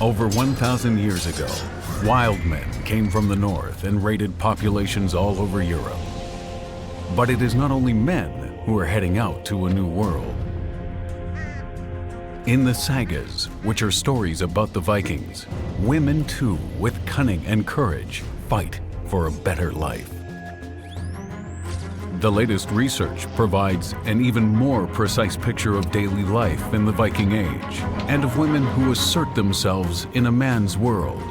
Over 1,000 years ago, wild men came from the north and raided populations all over Europe. But it is not only men who are heading out to a new world. In the sagas, which are stories about the Vikings, women too, with cunning and courage, fight for a better life. The latest research provides an even more precise picture of daily life in the Viking Age and of women who assert themselves in a man's world.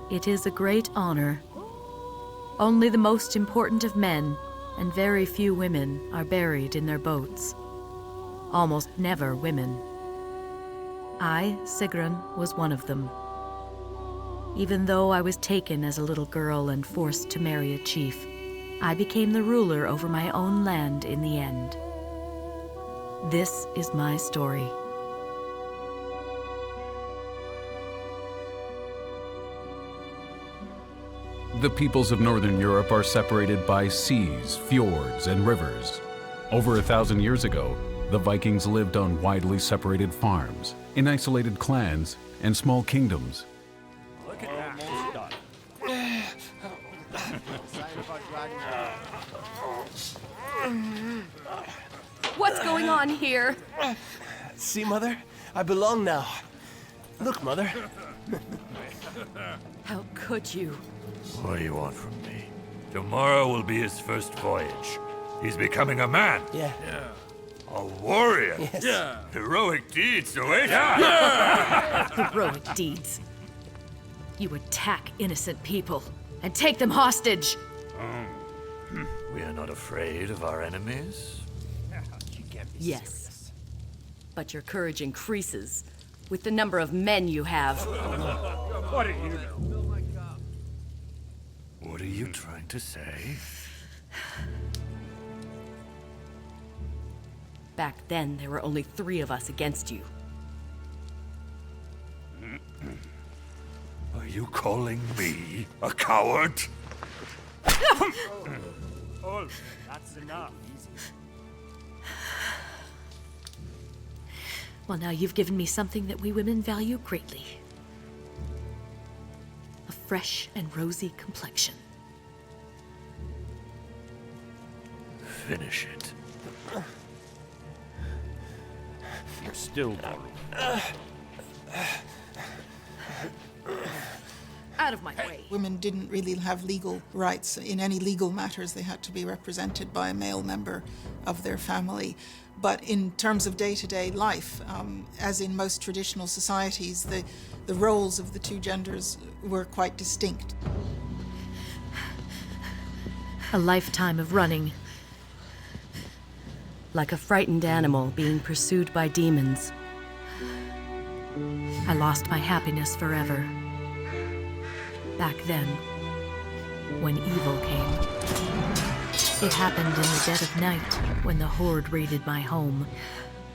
It is a great honor. Only the most important of men and very few women are buried in their boats. Almost never women. I, Sigrun, was one of them. Even though I was taken as a little girl and forced to marry a chief, I became the ruler over my own land in the end. This is my story. The peoples of Northern Europe are separated by seas, fjords, and rivers. Over 1,000 years ago, the Vikings lived on widely separated farms, in isolated clans, and small kingdoms. Look at that. What's going on here? See, Mother? I belong now. Look, Mother. How could you? What do you want from me? Tomorrow will be his first voyage. He's becoming a man. Yeah. A warrior. Yes. Yeah. Heroic deeds await. Heroic deeds. You attack innocent people and take them hostage. We are not afraid of our enemies. Yes. But your courage increases with the number of men you have. What do you know? What are you trying to say? Back then, there were only 3 of us against you. Are you calling me a coward? Oh, that's enough. Well, now you've given me something that we women value greatly. A fresh and rosy complexion. Finish it. You're still Out of my way. Women didn't really have legal rights. In any legal matters, they had to be represented by a male member of their family. But in terms of day-to-day life, as in most traditional societies, the roles of the 2 genders were quite distinct. A lifetime of running. Like a frightened animal being pursued by demons. I lost my happiness forever. Back then, when evil came. It happened in the dead of night when the Horde raided my home,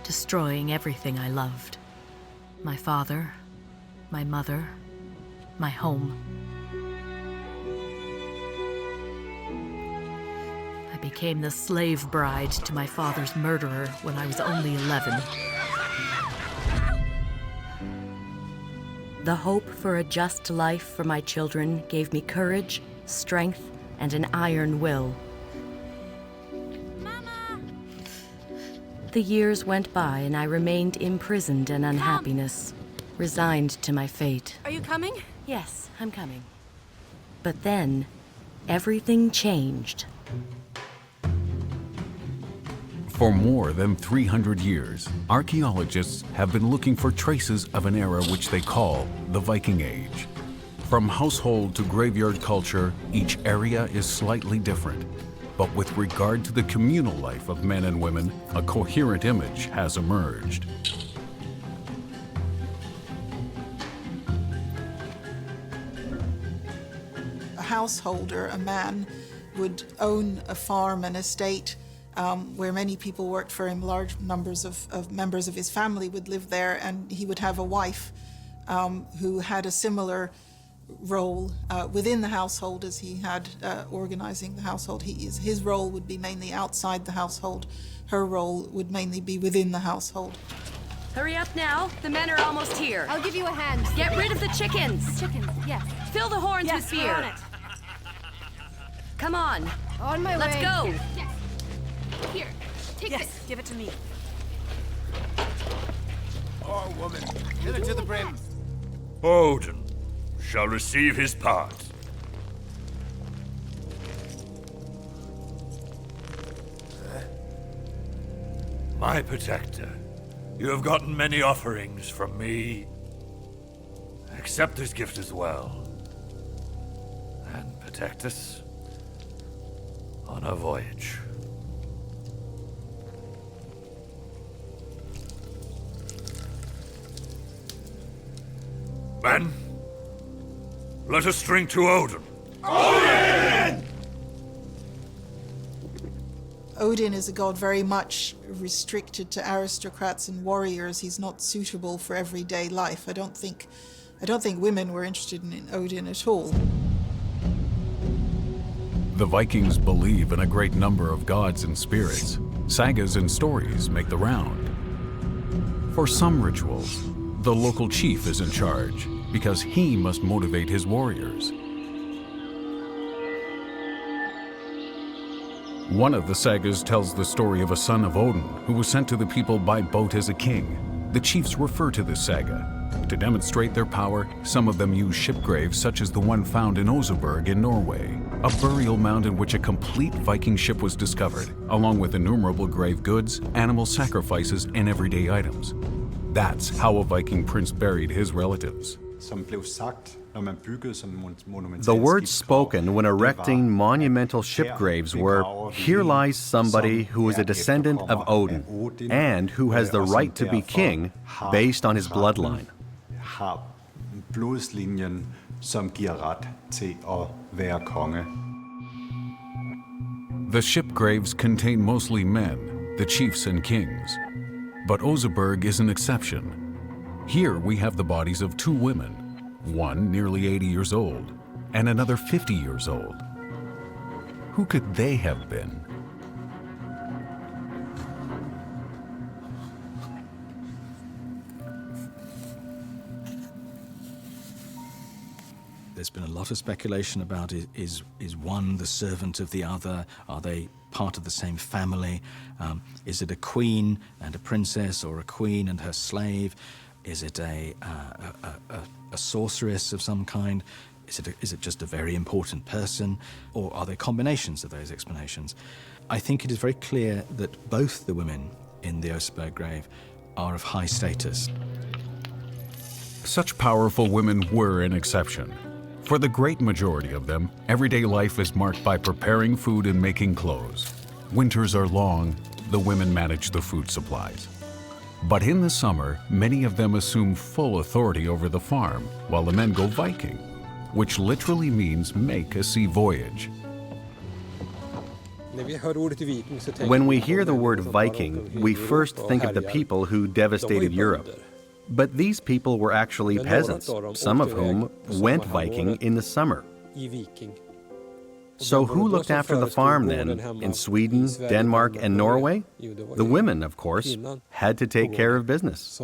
destroying everything I loved. My father, my mother, my home. I became the slave bride to my father's murderer when I was only 11. The hope for a just life for my children gave me courage, strength, and an iron will. Mama! The years went by and I remained imprisoned in unhappiness, resigned to my fate. Are you coming? Yes, I'm coming. But then, everything changed. For more than 300 years, archaeologists have been looking for traces of an era which they call the Viking Age. From household to graveyard culture, each area is slightly different. But with regard to the communal life of men and women, a coherent image has emerged. householder, a man, would own a farm, an estate, where many people worked for him. Large numbers of members of his family would live there, and he would have a wife who had a similar role within the household as he had organizing the household. His role would be mainly outside the household. Her role would mainly be within the household. Hurry up now. The men are almost here. I'll give you a hand. Get rid of the chickens. Chickens, yes. Fill the horns Yes, with we're beer. on it. Come on. On my Let's way. go. Yes. Here, take this. Give it to me. Oh, woman, fill it to the brim. Odin shall receive his part. My protector, you have gotten many offerings from me. Accept this gift as well. And protect us on our voyage. Men, let us drink to Odin. Odin is a god very much restricted to aristocrats and warriors. He's not suitable for everyday life. I don't think women were interested in Odin at all. The Vikings believe in a great number of gods and spirits. Sagas and stories make the round. For some rituals, the local chief is in charge because he must motivate his warriors. One of the sagas tells the story of a son of Odin who was sent to the people by boat as a king. The chiefs refer to this saga. To demonstrate their power, some of them use ship graves such as the one found in Oseberg in Norway, a burial mound in which a complete Viking ship was discovered, along with innumerable grave goods, animal sacrifices, and everyday items. That's how a Viking prince buried his relatives. The words spoken when erecting monumental ship graves were, "Here lies somebody who is a descendant of Odin, and who has the right to be king based on his bloodline." The ship graves contain mostly men, the chiefs and kings. But Oseberg is an exception. Here we have the bodies of two women, one nearly 80 years old, and another 50 years old. Who could they have been? There's been a lot of speculation about is one the servant of the other? Are they part of the same family? Is it a queen and a princess, or a queen and her slave? Is it a sorceress of some kind? Is it just a very important person? Or are there combinations of those explanations? I think it is very clear that both the women in the Oseberg grave are of high status. Such powerful women were an exception. For the great majority of them, everyday life is marked by preparing food and making clothes. Winters are long, the women manage the food supplies. But in the summer, many of them assume full authority over the farm, while the men go Viking, which literally means make a sea voyage. When we hear the word Viking, we first think of the people who devastated Europe. But these people were actually peasants, some of whom went Viking in the summer. So who looked after the farm then, in Sweden, Denmark, and Norway? The women, of course, had to take care of business.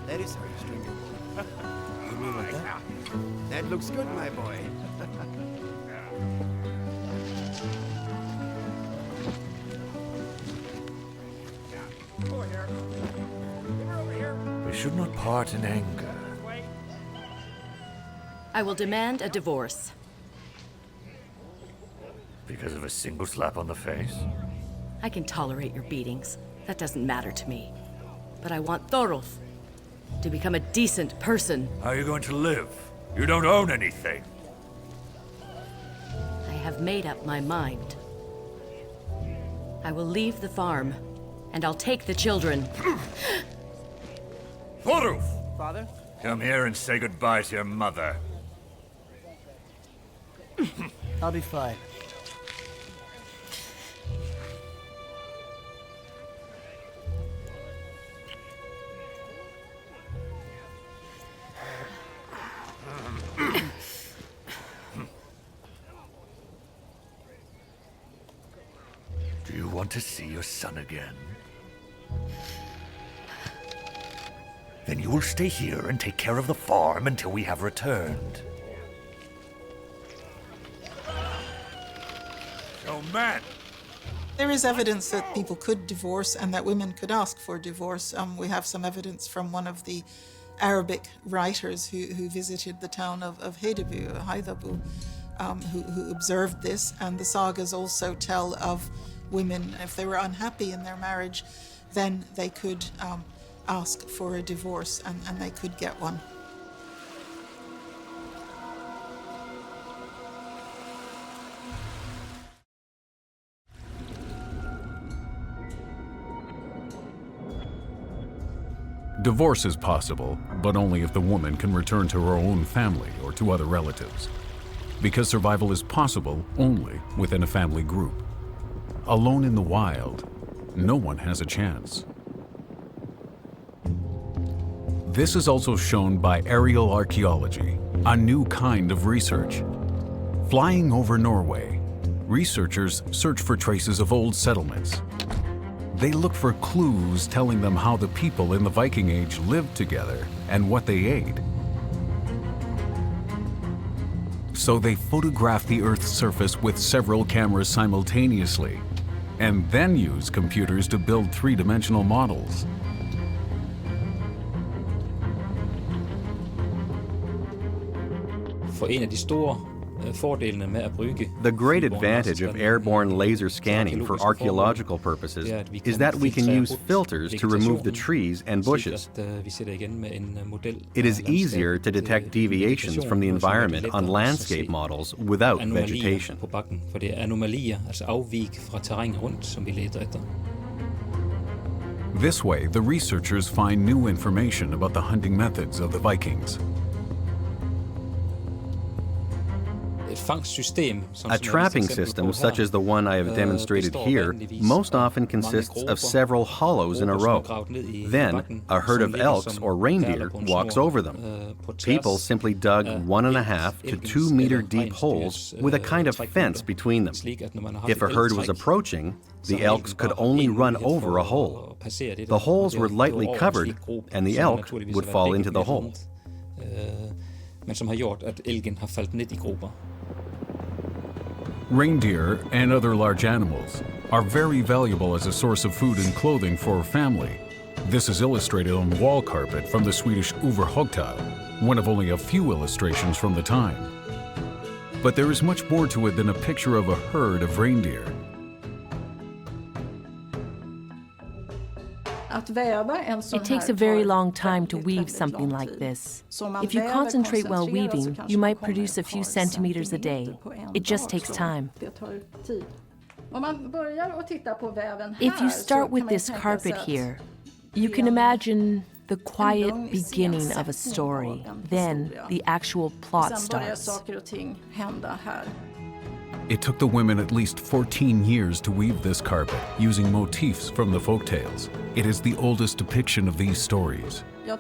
That is how you string your bow. You mean like that? That looks good, my boy. We should not part in anger. I will demand a divorce. Because of a single slap on the face? I can tolerate your beatings. That doesn't matter to me. But I want Thorolf to become a decent person. How are you going to live? You don't own anything. I have made up my mind. I will leave the farm, and I'll take the children. Thorulf! Father? Come here and say goodbye to your mother. I'll be fine. Do you want to see your son again? Then you will stay here and take care of the farm until we have returned. Oh, man! There is evidence that people could divorce and that women could ask for divorce. We have some evidence from one of the Arabic writers who visited the town of Haithabu, who observed this. And the sagas also tell of women, if they were unhappy in their marriage, then they could ask for a divorce and they could get one. Divorce is possible, but only if the woman can return to her own family or to other relatives. Because survival is possible only within a family group. Alone in the wild, no one has a chance. This is also shown by aerial archaeology, a new kind of research. Flying over Norway, researchers search for traces of old settlements. They look for clues telling them how the people in the Viking Age lived together and what they ate. So they photograph the Earth's surface with several cameras simultaneously, and then use computers to build three-dimensional models. For en af de store fordelene med at bruge The great advantage of airborne laser scanning for archaeological purposes is that we can use filters to remove the trees and bushes. It is easier to detect deviations from the environment on landscape models without vegetation. på bakken, for det er anomalier, altså afvig fra terræn rundt, som vi leder efter. This way, the researchers find new information about the hunting methods of the Vikings. A trapping system such as the one I have demonstrated here most often consists of several hollows in a row. Then, a herd of elks or reindeer walks over them. People simply dug 1.5 to 2 meter deep holes with a kind of fence between them. If a herd was approaching, the elks could only run over a hole. The holes were lightly covered, and the elk would fall into the hole. Men som har gjort at elgen har faldet ned i grupper. Reindeer and other large animals are very valuable as a source of food and clothing for a family. This is illustrated on the wall carpet from the Swedish Överhogta, one of only a few illustrations from the time. But there is much more to it than a picture of a herd of reindeer. It takes a very long time to weave something like this. If you concentrate while weaving, you might produce a few centimeters a day. It just takes time. If you start with this carpet here, you can imagine the quiet beginning of a story. Then the actual plot starts. It took the women at least 14 years to weave this carpet, using motifs from the folktales. It is the oldest depiction of these stories. I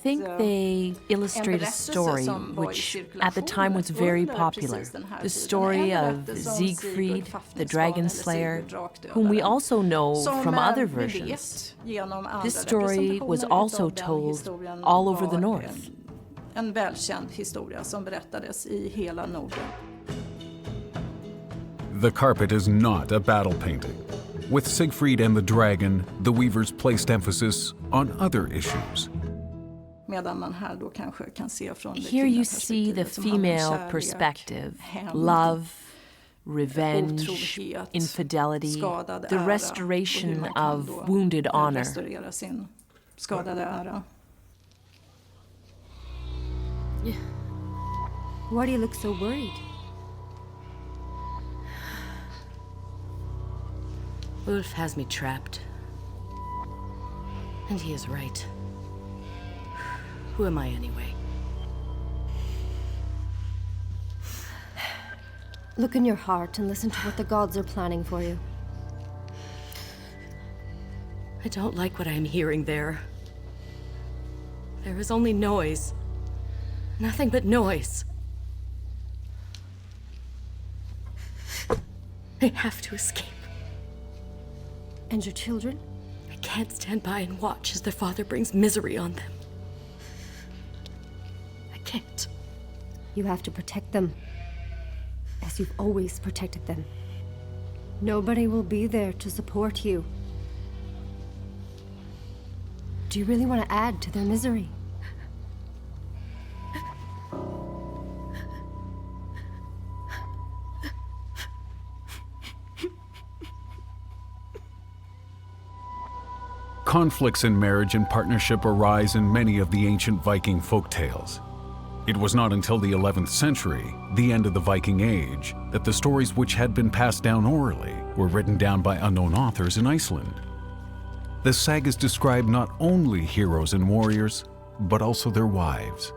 think they illustrate a story which at the time was very popular. The story of Siegfried, the dragon slayer, whom we also know from other versions. This story was also told all over the north. En välkänd historia som berättades i hela Norden. The carpet is not a battle painting. With Siegfried and the dragon, the weavers placed emphasis on other issues. Here you see the female perspective, love, revenge, infidelity, the restoration of wounded honor. Why do you look so worried? Ulf has me trapped. And he is right. Who am I anyway? Look in your heart and listen to what the gods are planning for you. I don't like what I am hearing there. There is only noise. Nothing but noise. I have to escape. And your children? I can't stand by and watch as their father brings misery on them. I can't. You have to protect them. As you've always protected them. Nobody will be there to support you. Do you really want to add to their misery? Conflicts in marriage and partnership arise in many of the ancient Viking folktales. It was not until the 11th century, the end of the Viking Age, that the stories which had been passed down orally were written down by unknown authors in Iceland. The sagas describe not only heroes and warriors, but also their wives.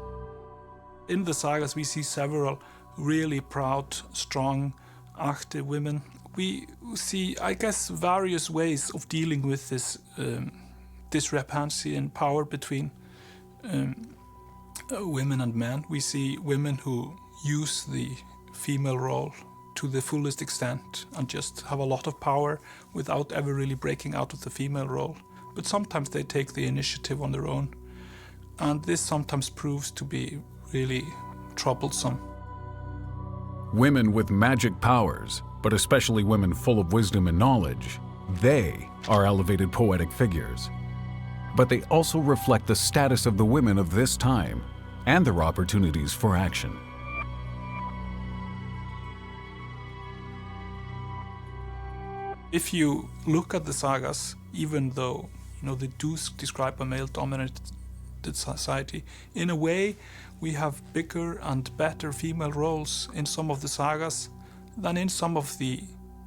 In the sagas we see several really proud, strong, active women. We see, I guess, various ways of dealing with this discrepancy in power between women and men. We see women who use the female role to the fullest extent and just have a lot of power without ever really breaking out of the female role. But sometimes they take the initiative on their own. And this sometimes proves to be really troublesome. Women with magic powers, but especially women full of wisdom and knowledge, they are elevated poetic figures. But they also reflect the status of the women of this time and their opportunities for action. If you look at the sagas, even though they do describe a male-dominated society, in a way we have bigger and better female roles in some of the sagas than in some of the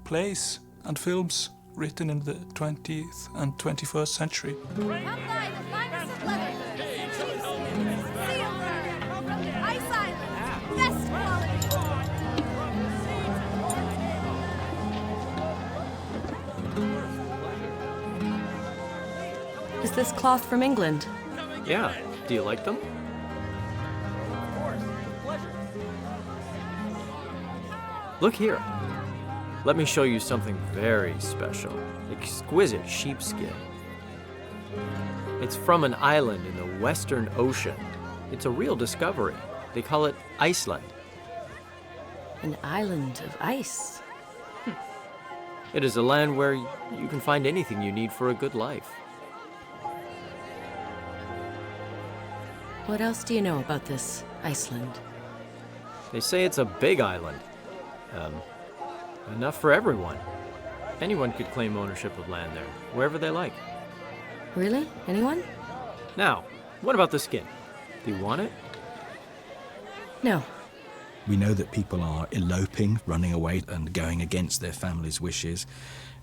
plays and films written in the 20th and 21st century. Come by the finest of leather. Silver. Iceland. Best quality. Is this cloth from England? Yeah. Do you like them? Look here. Let me show you something very special. Exquisite sheepskin. It's from an island in the Western Ocean. It's a real discovery. They call it Iceland. An island of ice? It is a land where you can find anything you need for a good life. What else do you know about this Iceland? They say it's a big island. Enough for everyone. Anyone could claim ownership of land there, wherever they like. Really? Anyone? Now, what about the skin? Do you want it? No. We know that people are eloping, running away and going against their family's wishes.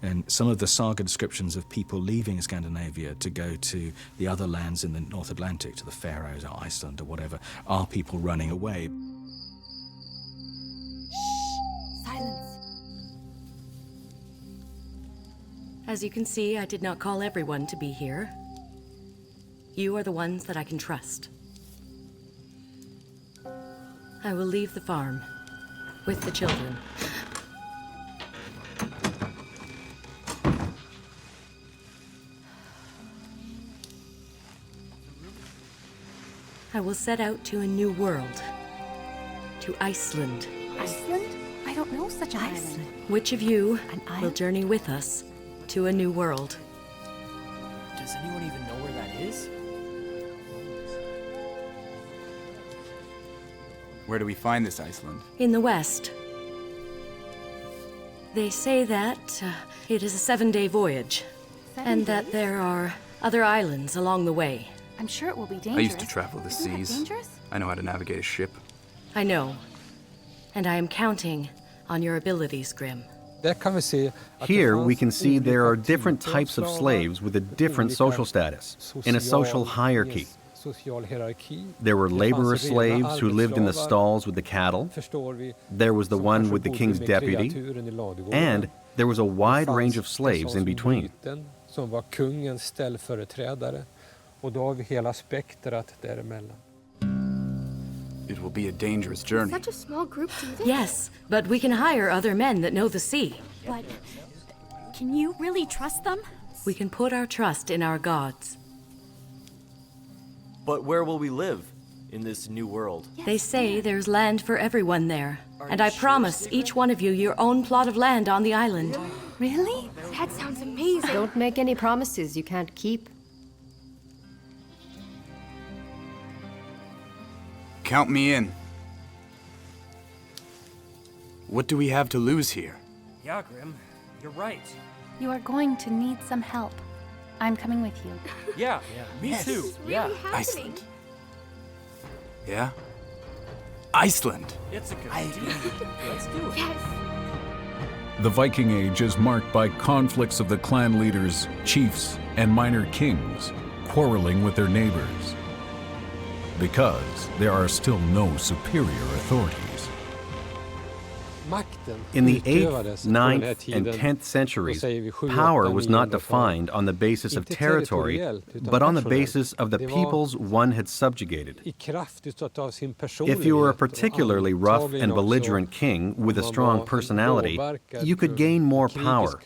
And some of the saga descriptions of people leaving Scandinavia to go to the other lands in the North Atlantic, to the Faroes or Iceland or whatever, are people running away. Silence. As you can see, I did not call everyone to be here. You are the ones that I can trust. I will leave the farm with the children. I will set out to a new world. To Iceland. Iceland? I don't know such an island. Which of you will journey with us to a new world? Does anyone even know where that is? Where do we find this Iceland? In the west. They say that it is a 7-day voyage. And that there are other islands along the way. I'm sure it will be dangerous. I used to travel the seas. Dangerous? I know how to navigate a ship. I know. And I am counting on your abilities, Grim. Here we can see there are different types of slaves with a different social status, in a social hierarchy. There were laborer slaves who lived in the stalls with the cattle. There was the one with the king's deputy. And there was a wide range of slaves in between. It will be a dangerous journey. Such a small group do this. Yes, but we can hire other men that know the sea. But can you really trust them? We can put our trust in our gods. But where will we live in this new world? They say there's land for everyone there. And I promise each one of you your own plot of land on the island. Really? That sounds amazing. Don't make any promises you can't keep. Count me in. What do we have to lose here? Yeah, Grim, you're right. You are going to need some help. I'm coming with you. Yeah, me too. Yeah. Iceland. Yeah? Iceland. It's a good idea. Let's do it. Yes. The Viking Age is marked by conflicts of the clan leaders, chiefs, and minor kings quarreling with their neighbors. Because there are still no superior authorities. In the 8th, 9th, and 10th centuries, power was not defined on the basis of territory, but on the basis of the peoples one had subjugated. If you were a particularly rough and belligerent king with a strong personality, you could gain more power.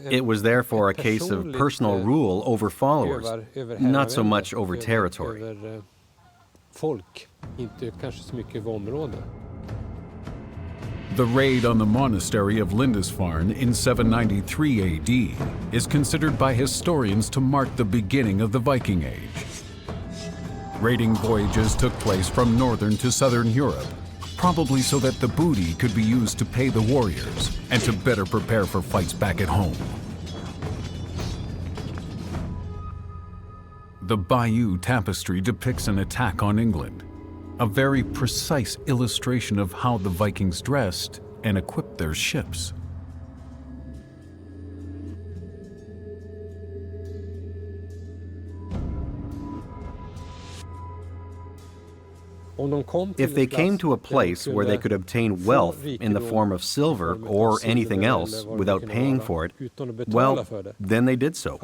It was therefore a case of personal rule over followers, not so much over territory. The raid on the monastery of Lindisfarne in 793 AD is considered by historians to mark the beginning of the Viking Age. Raiding voyages took place from northern to southern Europe, probably so that the booty could be used to pay the warriors and to better prepare for fights back at home. The Bayeux Tapestry depicts an attack on England, a very precise illustration of how the Vikings dressed and equipped their ships. If they came to a place where they could obtain wealth in the form of silver or anything else without paying for it, well, then they did so.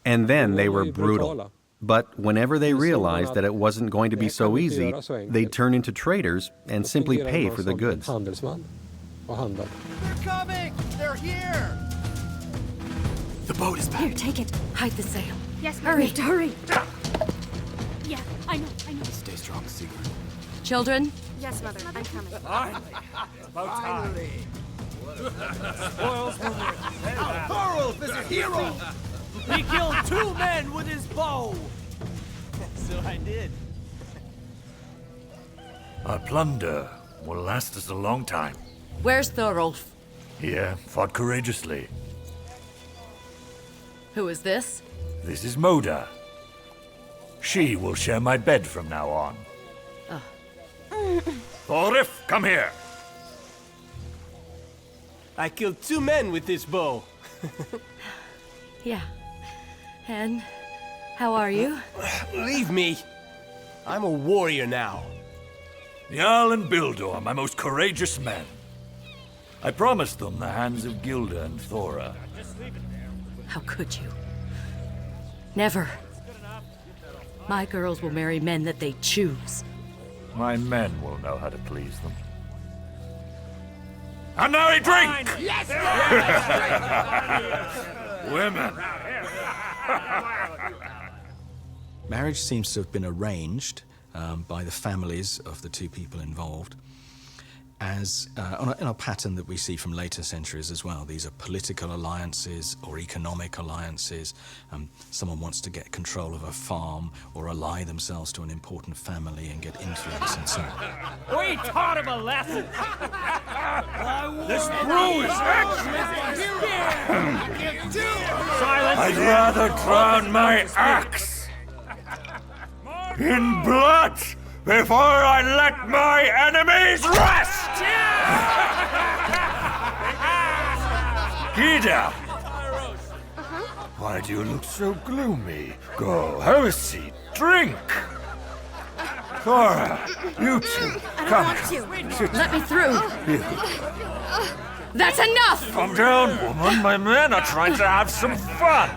And then they were brutal. But whenever they realized that it wasn't going to be so easy, they'd turn into traders and simply pay for the goods. They're coming! They're here! The boat is back. Here, take it. Hide the sail. Yes, Hurry. hurry. Yeah, I know. Stay strong, Sigrun. Children? Yes, Mother, I'm coming. About time. Thorolf is a hero! He killed 2 men with his bow! So I did. Our plunder will last us a long time. Where's Thorolf? Here, fought courageously. Who is this? This is Moda. She will share my bed from now on. Thorolf, come here. I killed 2 men with this bow. Yeah. And how are you? Leave me. I'm a warrior now. Jarl and Bildor, my most courageous men. I promised them the hands of Gilda and Thora. How could you? Never. My girls will marry men that they choose. My men will know how to please them. And now a drink! Yes! Women. Marriage seems to have been arranged by the families of the 2 people involved as in a pattern that we see from later centuries as well. These are political alliances or economic alliances. Someone wants to get control of a farm or ally themselves to an important family and get influence and so on. We taught him a lesson! This brew is excellent! Silence! I'd rather drown my axe! in blood before I let my enemies rest! Gita! Why do you look so gloomy? Go, have a seat, drink! Thora, you two, come. Let me through. You. That's enough! Calm down, woman. My men are trying to have some fun.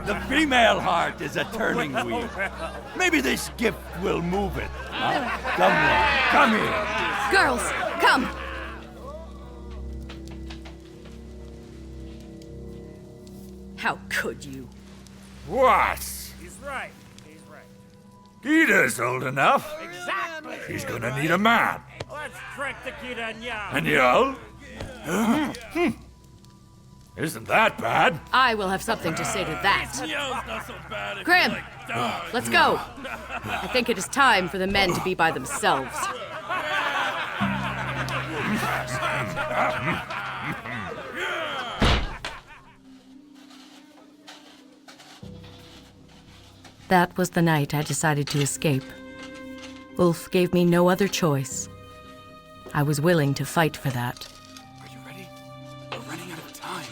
The female heart is a turning wheel. Maybe this gift will move it. Come here. Girls, come! How could you? What? He's right. He's right. Gita's old enough. Exactly. She's gonna need a man. Let's trick the Kita and Yao. And Yal? Isn't that bad? I will have something to say to that. Yao's not so bad. Grim, let's go. I think it is time for the men to be by themselves. That was the night I decided to escape. Ulf gave me no other choice. I was willing to fight for that. Are you ready? We're running out of time.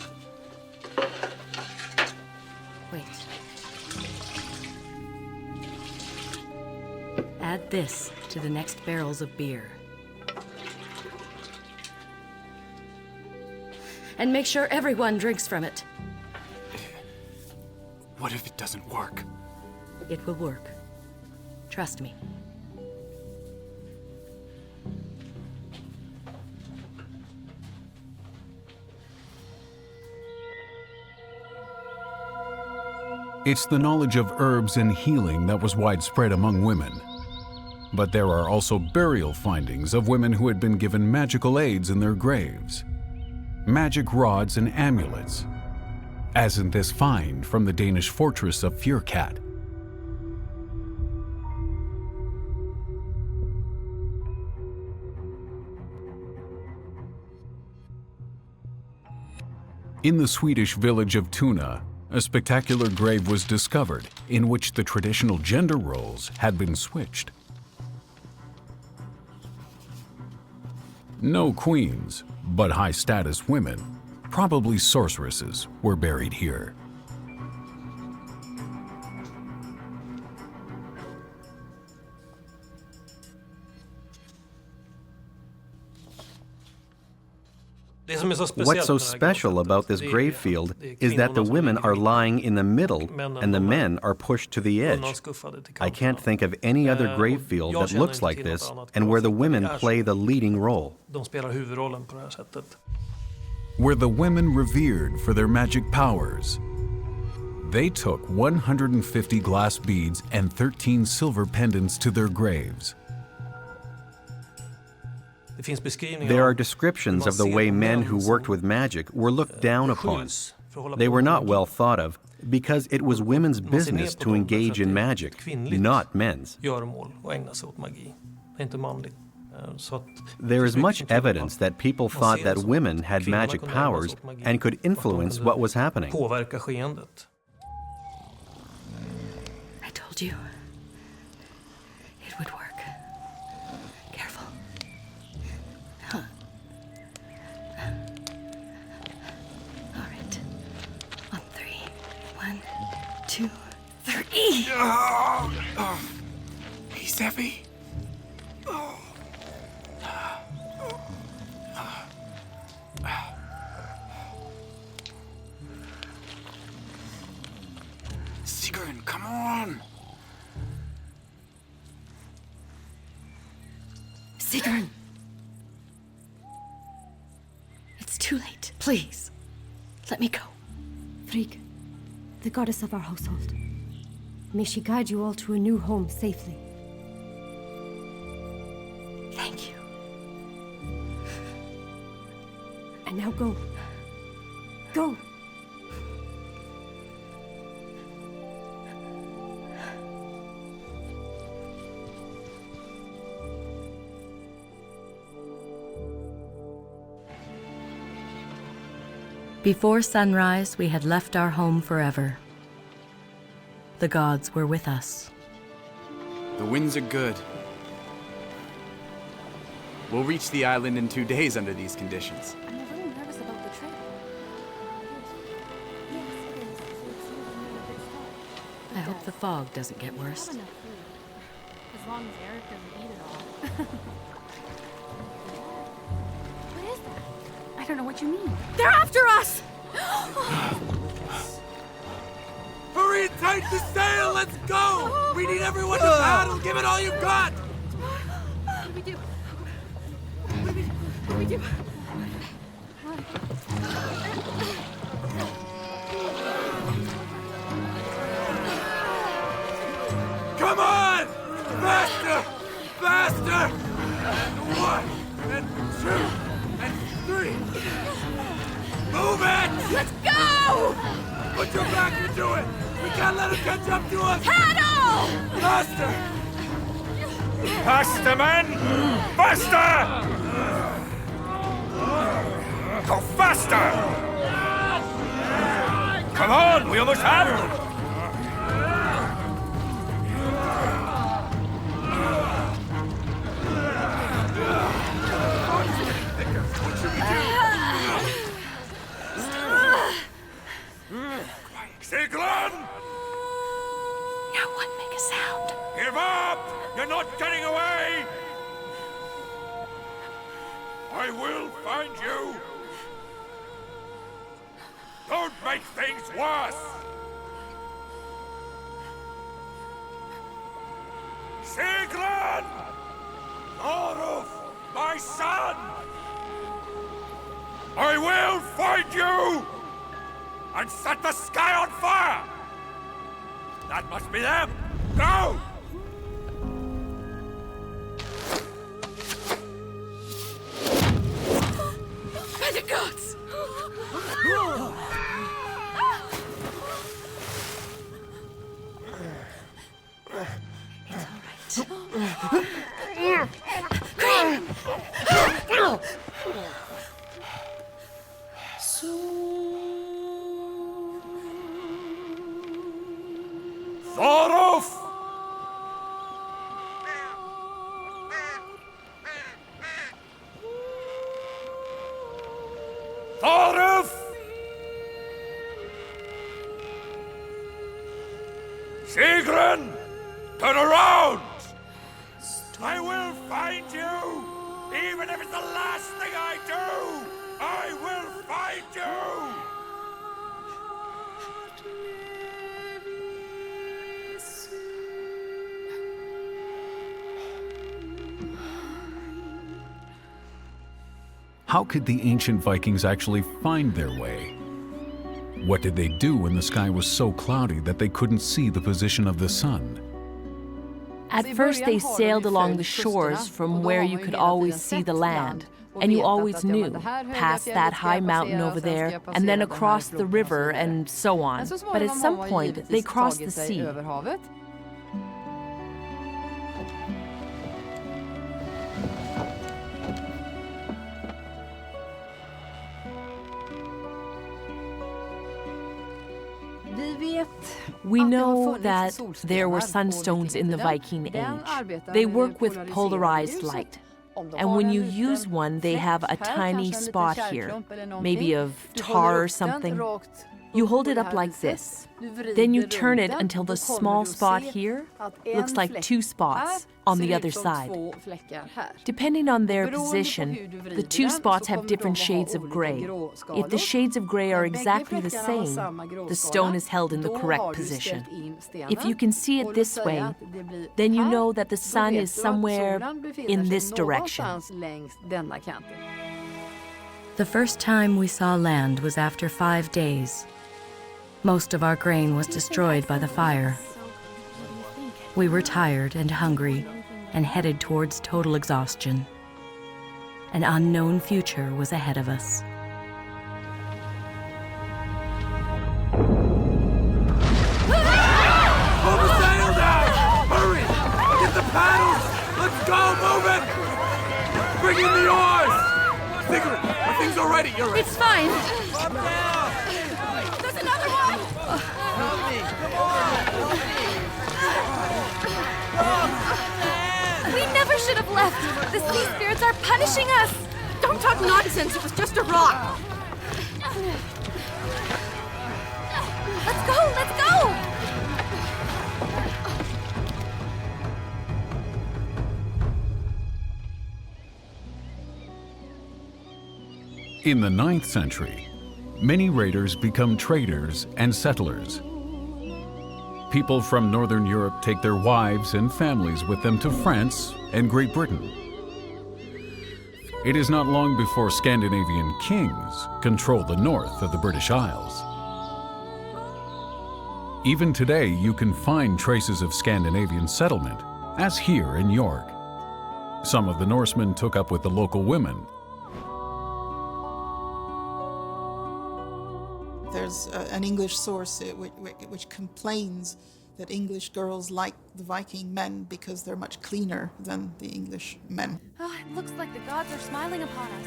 Wait. Add this to the next barrels of beer. And make sure everyone drinks from it. What if it doesn't work? It will work. Trust me. It's the knowledge of herbs and healing that was widespread among women. But there are also burial findings of women who had been given magical aids in their graves. Magic rods and amulets, as in this find from the Danish fortress of Fyrkat. In the Swedish village of Tuna, a spectacular grave was discovered in which the traditional gender roles had been switched. No queens, but high-status women, probably sorceresses, were buried here. What's so special about this grave field is that the women are lying in the middle and the men are pushed to the edge. I can't think of any other grave field that looks like this and where the women play the leading role. Were the women revered for their magic powers? They took 150 glass beads and 13 silver pendants to their graves. There are descriptions of the way men who worked with magic were looked down upon. They were not well thought of because it was women's business to engage in magic, not men's. There is much evidence that people thought that women had magic powers and could influence what was happening. I told you. It would work. Careful. Huh. All right. On three. 1, 2, 3. He's heavy. Sigrun, come on! Sigrun! It's too late. Please, let me go. Frigg, the goddess of our household, may she guide you all to a new home safely. Thank you. And now go. Go! Before sunrise, we had left our home forever. The gods were with us. The winds are good. We'll reach the island in 2 days under these conditions. I'm a little nervous about the trip. I hope the fog doesn't get worse. As long as Eric doesn't eat it all. What is that? I don't know what you mean. They're after us! Hurry and tighten the sail! Let's go! We need everyone to paddle! Give it all you've got! What do we do? What do we do? Come on! Faster! Faster! And 1, and 2, and 3. Move it! Let's go! Put your back into it! We can't let him catch up to us! Paddle! Faster! Faster, men! Faster! Go faster! Come on, we almost have them! What should we do? Sigrun! No one make a sound. Give up! You're not getting away! I will find you! Don't make things worse! Sigrun! Oruf, my son! I will find you! And set the sky on fire! That must be them! Go! By the gods! It's all right. Green! Oruf! Oruf! Sigrun! Turn around! I will find you! Even if it's the last thing I do! I will find you! How could the ancient Vikings actually find their way? What did they do when the sky was so cloudy that they couldn't see the position of the sun? At first, they sailed along the shores from where you could always see the land, and you always knew, past that high mountain over there, and then across the river, and so on. But at some point, they crossed the sea. We know that there were sunstones in the Viking Age. They work with polarized light. And when you use one, they have a tiny spot here, maybe of tar or something. You hold it up like this. Then you turn it until the small spot here looks like 2 spots on the other side. Depending on their position, the 2 spots have different shades of gray. If the shades of gray are exactly the same, the stone is held in the correct position. If you can see it this way, then you know that the sun is somewhere in this direction. The first time we saw land was after 5 days. Most of our grain was destroyed by the fire. We were tired and hungry and headed towards total exhaustion. An unknown future was ahead of us. Pull the sail down! Hurry! Get the paddles! Let's go! Move it! Bring in the oars! Sigrun, are things all right at your end? It's fine. Calm down! There's another one! Help me! Come on! Help me! We never should have left. The sea spirits are punishing us. Don't talk nonsense. It was just a rock. Let's go! Let's go! In the 9th century, many raiders become traders and settlers. People from Northern Europe take their wives and families with them to France and Great Britain. It is not long before Scandinavian kings control the north of the British Isles. Even today, you can find traces of Scandinavian settlement, as here in York. Some of the Norsemen took up with the local women. There's an English source which complains that English girls like the Viking men because they're much cleaner than the English men. Oh, it looks like the gods are smiling upon us.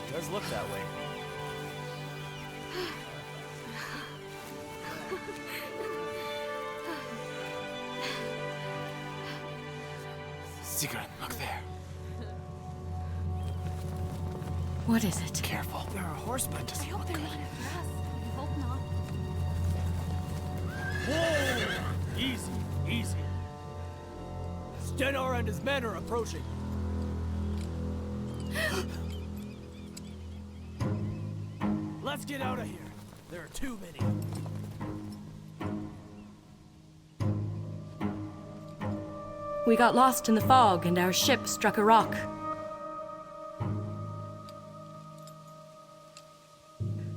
It does look that way. Sigrun, look there. What is it? Careful. There are horsemen. I hope they're not after us. I hope not. Whoa! Easy, easy. Stennar and his men are approaching. Let's get out of here. There are too many. We got lost in the fog and our ship struck a rock.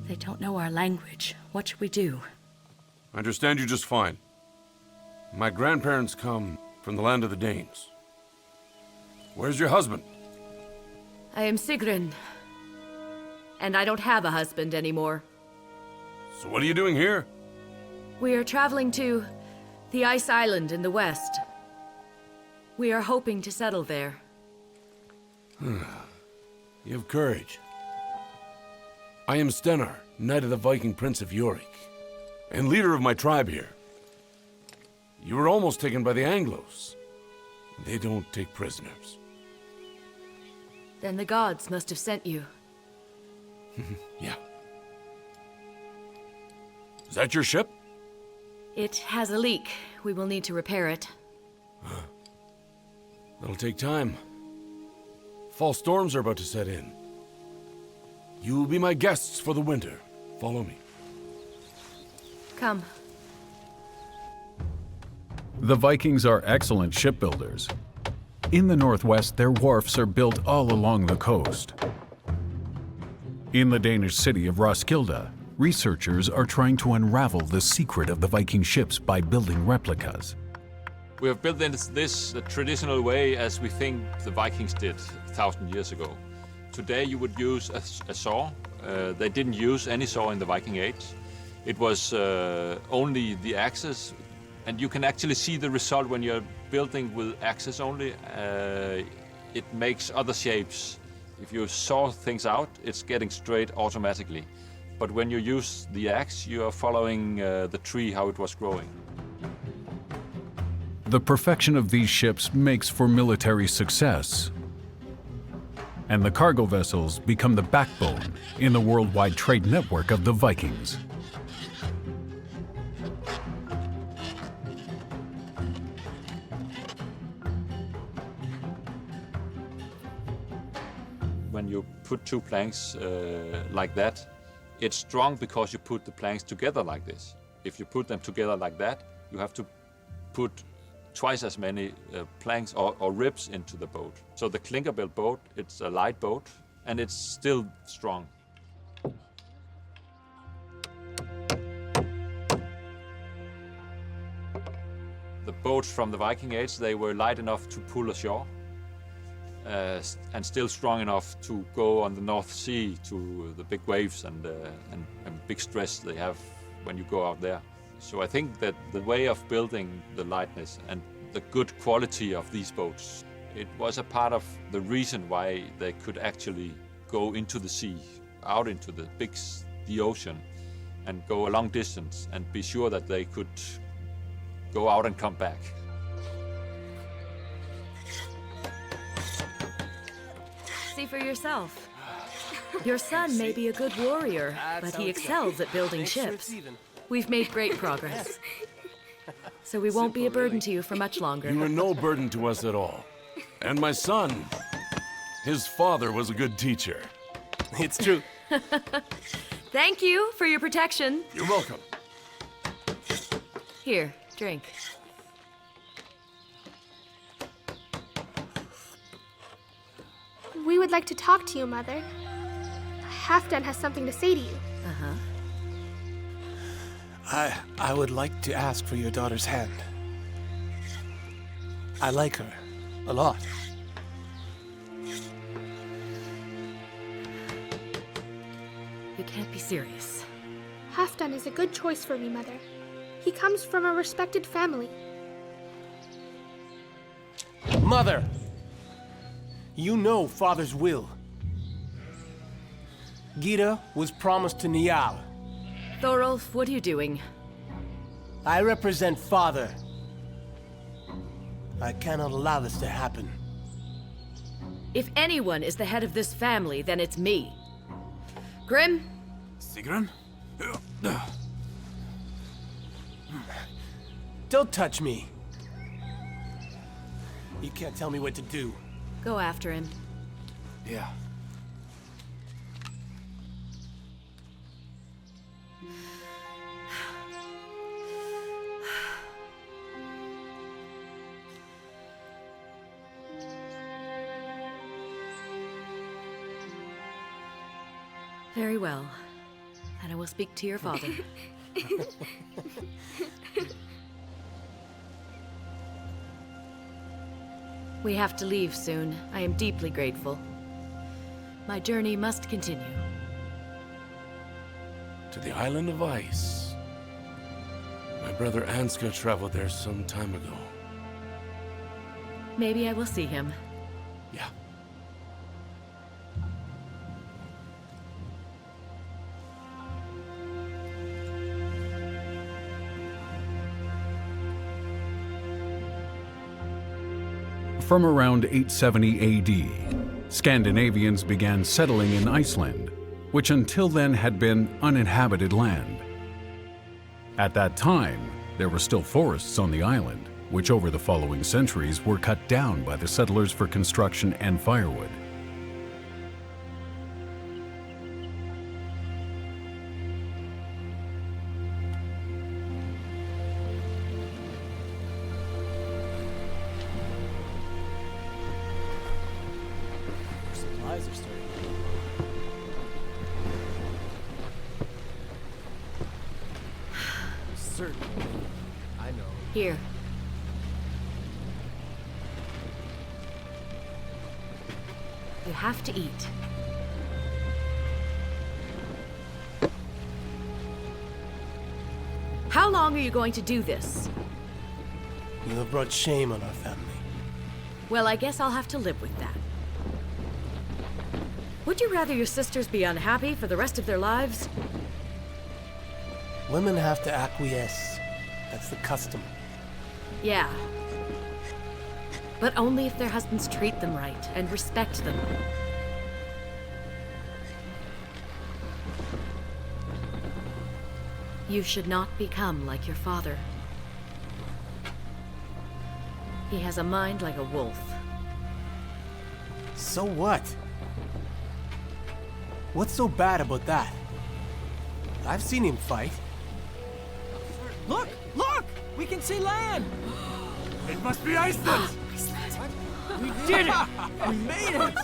They don't know our language. What should we do? I understand you just fine. My grandparents come from the land of the Danes. Where's your husband? I am Sigrun. And I don't have a husband anymore. So what are you doing here? We are traveling to the Ice Island in the west. We are hoping to settle there. You have courage. I am Stennar, Knight of the Viking Prince of Yorick, and leader of my tribe here. You were almost taken by the Anglos. They don't take prisoners. Then the gods must have sent you. Yeah. Is that your ship? It has a leak. We will need to repair it. That'll take time. Fall storms are about to set in. You will be my guests for the winter. Follow me. Come. The Vikings are excellent shipbuilders. In the northwest, their wharfs are built all along the coast. In the Danish city of Roskilde, researchers are trying to unravel the secret of the Viking ships by building replicas. We have built this the traditional way as we think the Vikings did 1,000 years ago. Today you would use a saw. They didn't use any saw in the Viking Age. It was only the axes, and you can actually see the result when you're building with axes only. It makes other shapes. If you saw things out, it's getting straight automatically. But when you use the axe, you are following the tree, how it was growing. The perfection of these ships makes for military success. And the cargo vessels become the backbone in the worldwide trade network of the Vikings. When you put two planks like that, it's strong because you put the planks together like this. If you put them together like that, you have to put twice as many planks or ribs into the boat. So the clinker-built boat, it's a light boat, and it's still strong. The boats from the Viking Age, they were light enough to pull ashore, and still strong enough to go on the North Sea to the big waves and big stress they have when you go out there. So I think that the way of building the lightness and the good quality of these boats, it was a part of the reason why they could actually go into the sea, out into the ocean, and go a long distance and be sure that they could go out and come back. See for yourself. Your son may be a good warrior, but he excels at building ships. We've made great progress. So we won't be a burden to you for much longer. You are no burden to us at all. And my son, his father was a good teacher. It's true. Thank you for your protection. You're welcome. Here, drink. We would like to talk to you, Mother. Halfdan has something to say to you. I would like to ask for your daughter's hand. I like her a lot. You can't be serious. Halfdan is a good choice for me, Mother. He comes from a respected family. Mother! You know Father's will. Gita was promised to Niall. Thorolf, what are you doing? I represent Father. I cannot allow this to happen. If anyone is the head of this family, then it's me. Grim? Sigrun? Don't touch me. You can't tell me what to do. Go after him. Yeah. Very well. And I will speak to your father. We have to leave soon. I am deeply grateful. My journey must continue. To the island of ice. My brother Ansgar traveled there some time ago. Maybe I will see him. Yeah. From around 870 AD, Scandinavians began settling in Iceland, which until then had been uninhabited land. At that time, there were still forests on the island, which over the following centuries were cut down by the settlers for construction and firewood. Supplies are starting. Certainly. I know. Here. You have to eat. How long are you going to do this? You have brought shame on our family. Well, I guess I'll have to live with that. Would you rather your sisters be unhappy for the rest of their lives? Women have to acquiesce. That's the custom. Yeah. But only if their husbands treat them right and respect them. You should not become like your father. He has a mind like a wolf. So what? What's so bad about that? I've seen him fight. Look! Look! We can see land! It must be Iceland! We did it! We made it!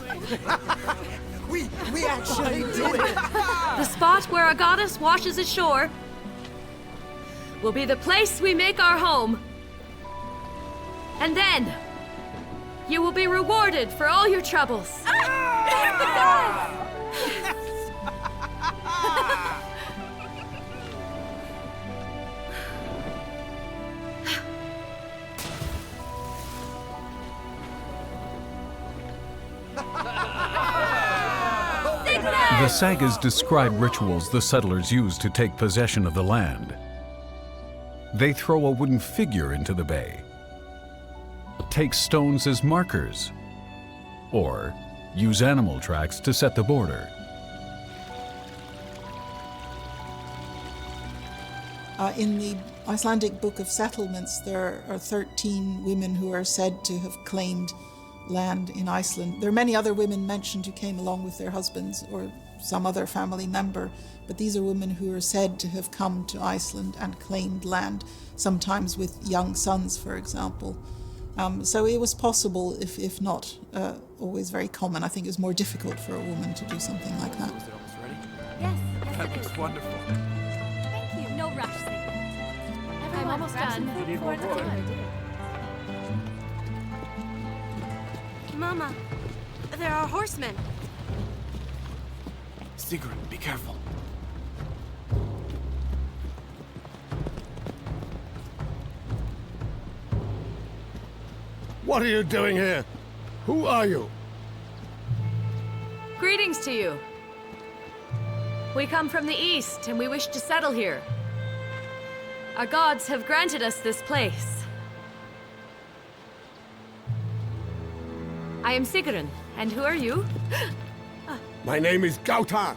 we actually did it! The spot where our goddess washes ashore will be the place we make our home. And then, you will be rewarded for all your troubles. The sagas describe rituals the settlers use to take possession of the land. They throw a wooden figure into the bay, take stones as markers, or use animal tracks to set the border. In the Icelandic Book of Settlements, there are 13 women who are said to have claimed land in Iceland. There are many other women mentioned who came along with their husbands or some other family member, but these are women who are said to have come to Iceland and claimed land, sometimes with young sons, for example. So it was possible, if not always very common. I think it was more difficult for a woman to do something like that. Is it almost ready? Yes, That it looks is. wonderful. Thank you. No rush, Sigrun. I'm almost done. You need more wood? Mama, there are horsemen. Sigrun, be careful. What are you doing here? Who are you? Greetings to you. We come from the east, and we wish to settle here. Our gods have granted us this place. I am Sigrun, and who are you? My name is Gauta,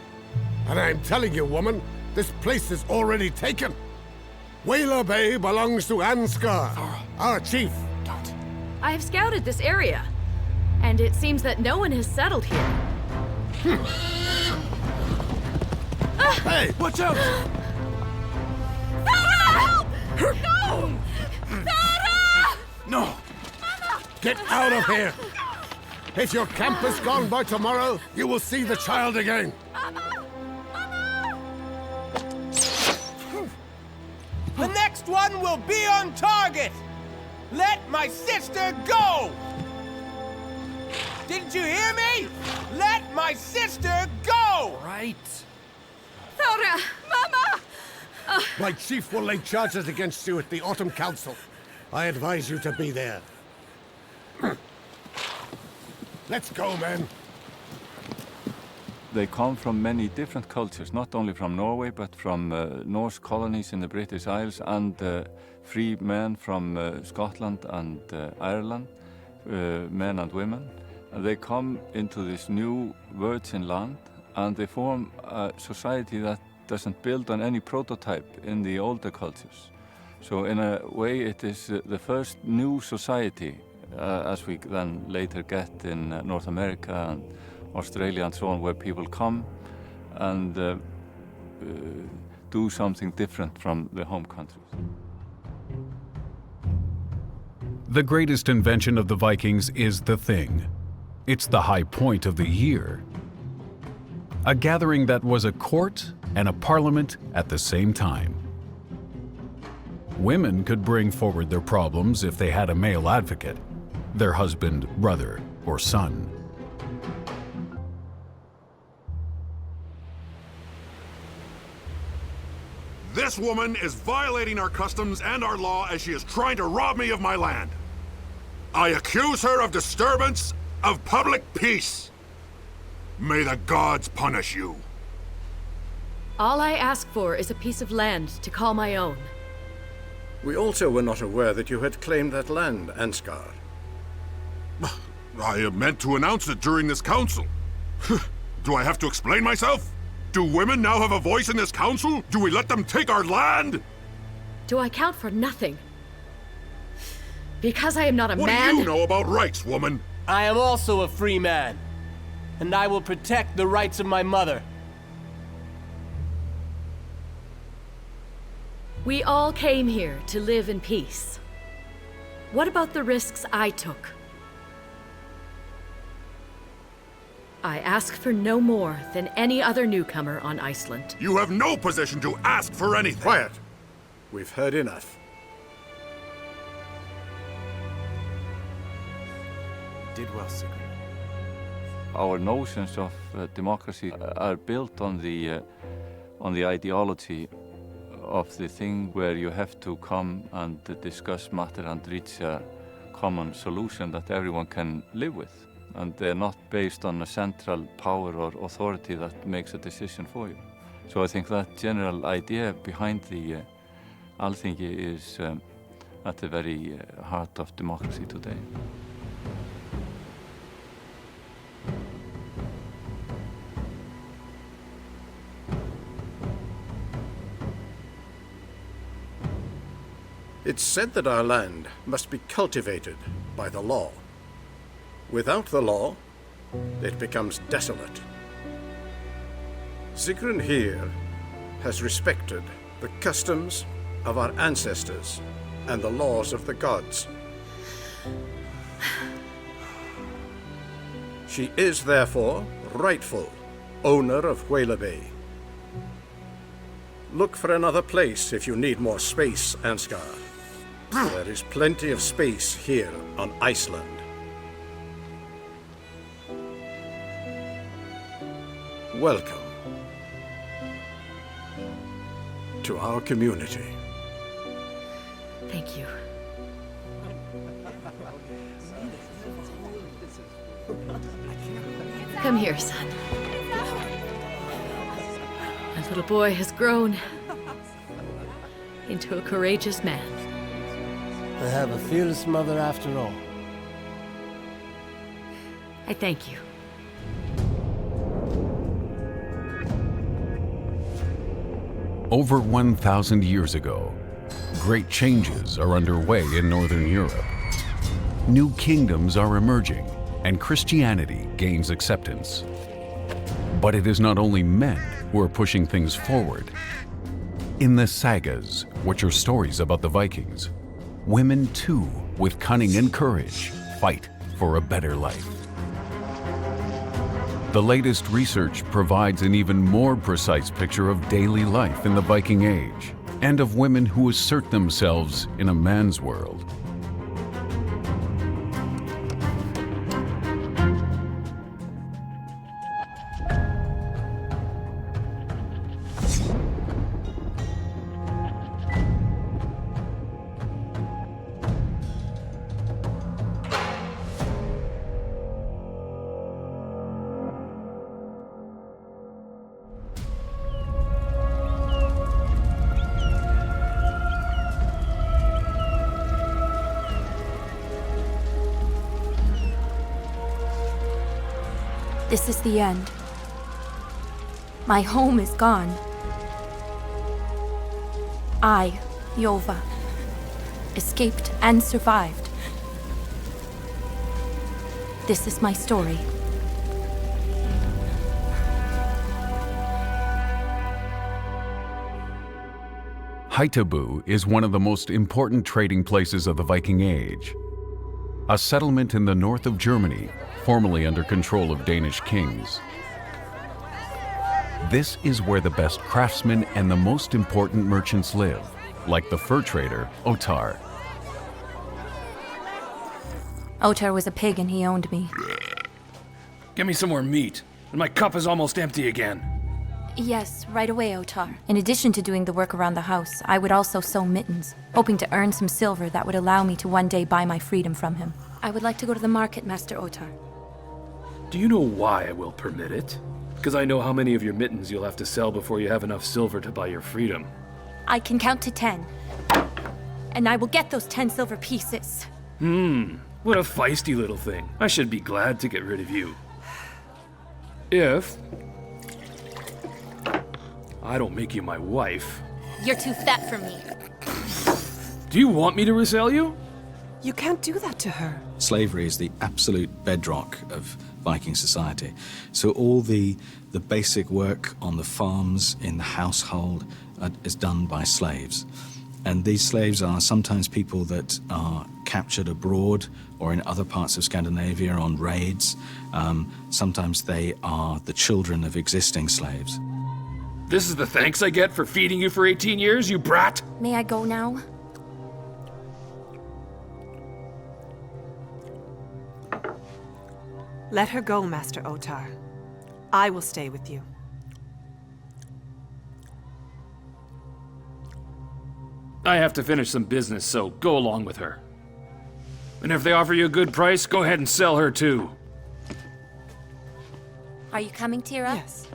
and I'm telling you, woman, this place is already taken. Whaler Bay belongs to Ansgar, our chief. I have scouted this area, and it seems that no one has settled here. Hey, watch out! Help! No! Sarah! No! Get out of here! If your camp is gone by tomorrow, you will see the child again. The next one will be on target! Let my sister go! Didn't you hear me? Let my sister go! Right. Thora! Mama! My chief will lay charges against you at the Autumn Council. I advise you to be there. Let's go, men. They come from many different cultures, not only from Norway, but from Norse colonies in the British Isles and free men from Scotland and Ireland, men and women. And they come into this new virgin land, and they form a society that doesn't build on any prototype in the older cultures. So in a way, it is the first new society, as we then later get in North America and Australia and so on, where people come and do something different from their home countries. The greatest invention of the Vikings is the Thing. It's the high point of the year. A gathering that was a court and a parliament at the same time. Women could bring forward their problems if they had a male advocate, their husband, brother, or son. This woman is violating our customs and our law as she is trying to rob me of my land. I accuse her of disturbance of public peace. May the gods punish you. All I ask for is a piece of land to call my own. We also were not aware that you had claimed that land, Ansgar. I meant to announce it during this council. Do I have to explain myself? Do women now have a voice in this council? Do we let them take our land? Do I count for nothing? Because I am not a man? What do you know about rights, woman? I am also a free man, and I will protect the rights of my mother. We all came here to live in peace. What about the risks I took? I ask for no more than any other newcomer on Iceland. You have no position to ask for anything. Quiet. We've heard enough. Did well, Sigrun. Our notions of democracy are built on the ideology of the thing where you have to come and discuss matter and reach a common solution that everyone can live with. and they're not based on a central power or authority that makes a decision for you. So I think that general idea behind the Alþingi is at the very heart of democracy today. It's said that our land must be cultivated by the law. Without the law, it becomes desolate. Sigrun here has respected the customs of our ancestors and the laws of the gods. She is therefore rightful owner of Whale Bay. Look for another place if you need more space, Ansgar. There is plenty of space here on Iceland. Welcome to our community. Thank you. Come here, son. That little boy has grown into a courageous man. I have a fearless mother after all. I thank you. Over 1,000 years ago, great changes are underway in Northern Europe. New kingdoms are emerging, and Christianity gains acceptance. But it is not only men who are pushing things forward. In the sagas, which are stories about the Vikings, women too, with cunning and courage, fight for a better life. The latest research provides an even more precise picture of daily life in the Viking Age, and of women who assert themselves in a man's world. This is the end. My home is gone. I, Jova, escaped and survived. This is my story. Haithabu is one of the most important trading places of the Viking Age. A settlement in the north of Germany, formerly under control of Danish kings. This is where the best craftsmen and the most important merchants live, like the fur trader, Ottar. Ottar was a pig and he owned me. Give me some more meat, and my cup is almost empty again. Yes, right away, Ottar. In addition to doing the work around the house, I would also sew mittens, hoping to earn some silver that would allow me to one day buy my freedom from him. I would like to go to the market, Master Ottar. Do you know why I will permit it? Because I know how many of your mittens you'll have to sell before you have enough silver to buy your freedom. I can count to 10. And I will get those 10 silver pieces. What a feisty little thing. I should be glad to get rid of you. If I don't make you my wife. You're too fat for me. Do you want me to resell you? You can't do that to her. Slavery is the absolute bedrock of Viking society. So all the basic work on the farms, in the household, is done by slaves. And these slaves are sometimes people that are captured abroad or in other parts of Scandinavia on raids. Sometimes they are the children of existing slaves. This is the thanks I get for feeding you for 18 years, you brat? May I go now? Let her go, Master Ottar. I will stay with you. I have to finish some business, so go along with her. And if they offer you a good price, go ahead and sell her too. Are you coming, Tira? Yes.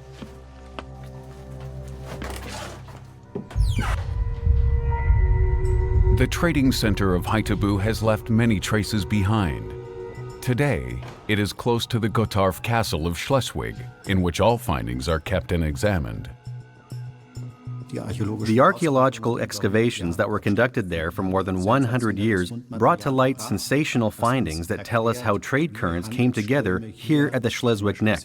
The trading center of Haithabu has left many traces behind. Today, it is close to the Gottorp Castle of Schleswig, in which all findings are kept and examined. The archaeological excavations that were conducted there for more than 100 years brought to light sensational findings that tell us how trade currents came together here at the Schleswig Neck.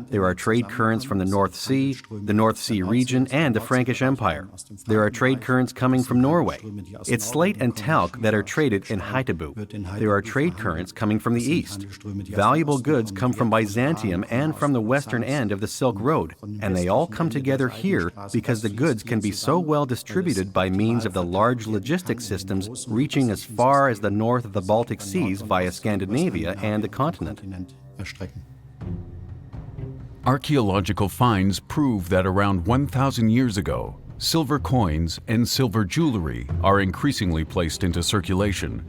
There are trade currents from the North Sea region, and the Frankish Empire. There are trade currents coming from Norway. It's slate and talc that are traded in Haithabu. There are trade currents coming from the east. Valuable goods come from Byzantium and from the western end of the Silk Road, and they all come together here because the goods can be so well distributed by means of the large logistics systems reaching as far as the north of the Baltic Seas via Scandinavia and the continent. Archaeological finds prove that around 1,000 years ago, silver coins and silver jewelry are increasingly placed into circulation.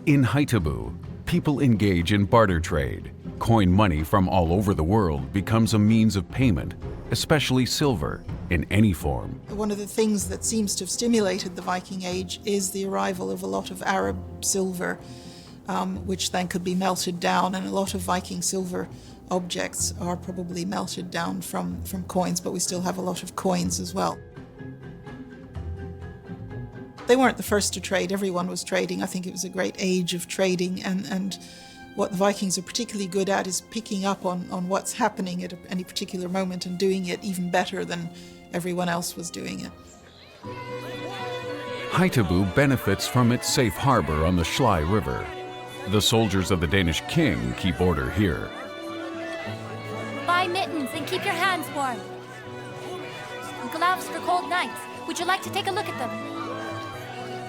In Haithabu, people engage in barter trade. Coin money from all over the world becomes a means of payment, especially silver, in any form. One of the things that seems to have stimulated the Viking Age is the arrival of a lot of Arab silver, which then could be melted down, and a lot of Viking silver objects are probably melted down from coins, but we still have a lot of coins as well. They weren't the first to trade, everyone was trading. I think it was a great age of trading, and what the Vikings are particularly good at is picking up on what's happening at any particular moment and doing it even better than everyone else was doing it. Haithabu benefits from its safe harbor on the Schlei River. The soldiers of the Danish king keep order here. Buy mittens and keep your hands warm. Gloves for cold nights. Would you like to take a look at them?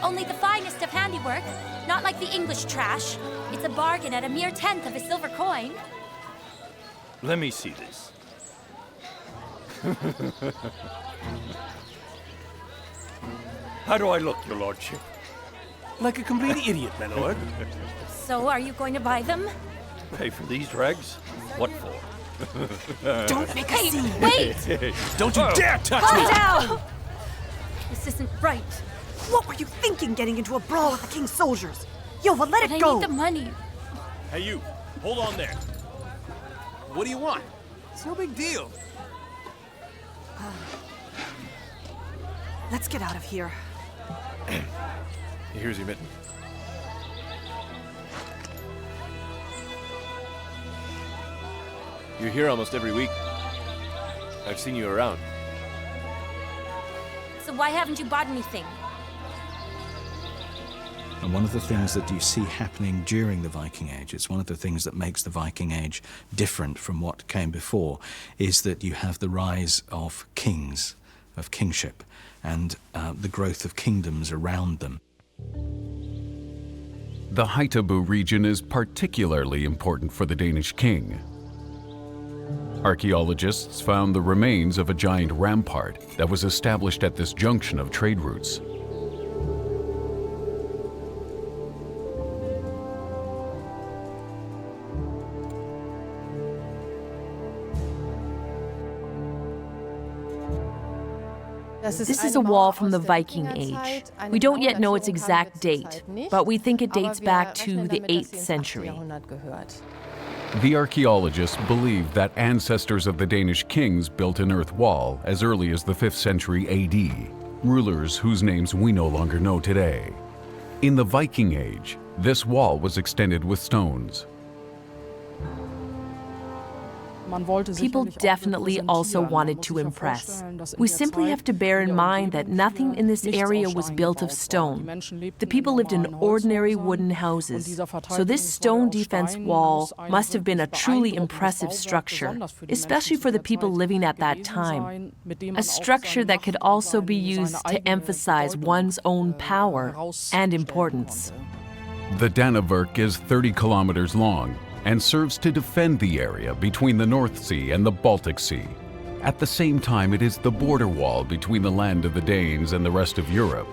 Only the finest of handiwork, not like the English trash. It's a bargain at a mere tenth of a silver coin. Let me see this. How do I look, your lordship? Like a complete idiot, my lord. So, are you going to buy them? Pay for these dregs? What for? Don't make a scene. Wait! Don't you dare touch Calm me! down! This isn't right. What were you thinking getting into a brawl with the king's soldiers? Jova, let it go! go! I need the money. Hey, you. Hold on there. What do you want? It's no big deal. Let's get out of here. Here's your mitten. You're here almost every week. I've seen you around. So why haven't you bought anything? And one of the things that you see happening during the Viking Age, it's one of the things that makes the Viking Age different from what came before, is that you have the rise of kings, of kingship, and the growth of kingdoms around them. The Haithabu region is particularly important for the Danish king. Archaeologists found the remains of a giant rampart that was established at this junction of trade routes. This is a wall from the Viking Age. We don't yet know its exact date, but we think it dates back to the 8th century. The archaeologists believe that ancestors of the Danish kings built an earth wall as early as the 5th century AD, rulers whose names we no longer know today. In the Viking Age, this wall was extended with stones. People definitely also wanted to impress. We simply have to bear in mind that nothing in this area was built of stone. The people lived in ordinary wooden houses, so this stone defense wall must have been a truly impressive structure, especially for the people living at that time. A structure that could also be used to emphasize one's own power and importance. The Danevirke is 30 kilometers long and serves to defend the area between the North Sea and the Baltic Sea. At the same time, it is the border wall between the land of the Danes and the rest of Europe.